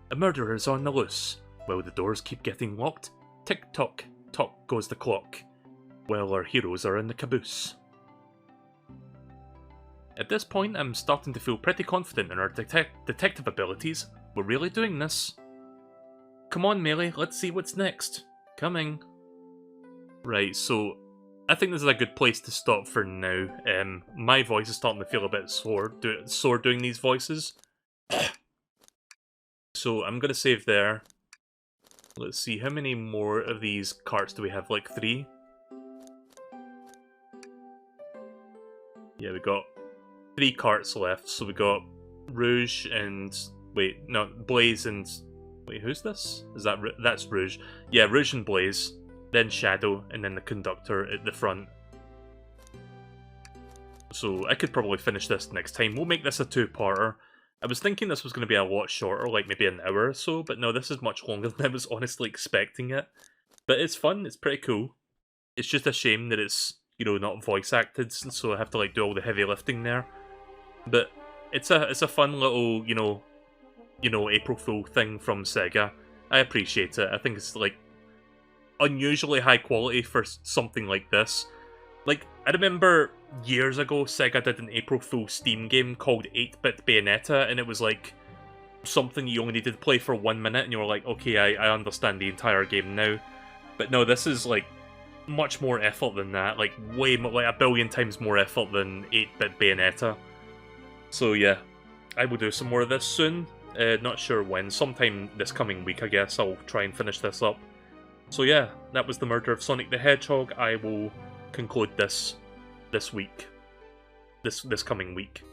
A murderer is on the loose. While the doors keep getting locked, tick-tock, tock goes the clock. While our heroes are in the caboose. At this point, I'm starting to feel pretty confident in our detective abilities. We're really doing this. Come on, Melee, let's see what's next. Coming. Right, so I think this is a good place to stop for now. My voice is starting to feel a bit sore doing these voices. So I'm going to save there. Let's see, how many more of these carts do we have? Like 3? Yeah, we got 3 carts left. So we got Rouge and... Wait, no, Blaze and... Wait, who's this? That's Rouge. Yeah, Rouge and Blaze. Then Shadow, and then the conductor at the front. So I could probably finish this next time. We'll make this a 2-parter. I was thinking this was going to be a lot shorter, like maybe an hour or so, but no, this is much longer than I was honestly expecting it. But it's fun, it's pretty cool. It's just a shame that it's, you know, not voice acted, so I have to like do all the heavy lifting there. But it's a fun little, you know, April Fool thing from Sega. I appreciate it. I think it's like unusually high quality for something like this. Like, I remember years ago Sega did an April Fool Steam game called 8-Bit Bayonetta, and it was like something you only needed to play for 1 minute, and you were like, okay, I understand the entire game now. But no, this is like much more effort than that, like way more, like a billion times more effort than 8-Bit Bayonetta. So yeah, I will do some more of this soon. Not sure when, sometime this coming week I guess I'll try and finish this up. So yeah, that was the murder of Sonic the Hedgehog. I will conclude this week. This coming week.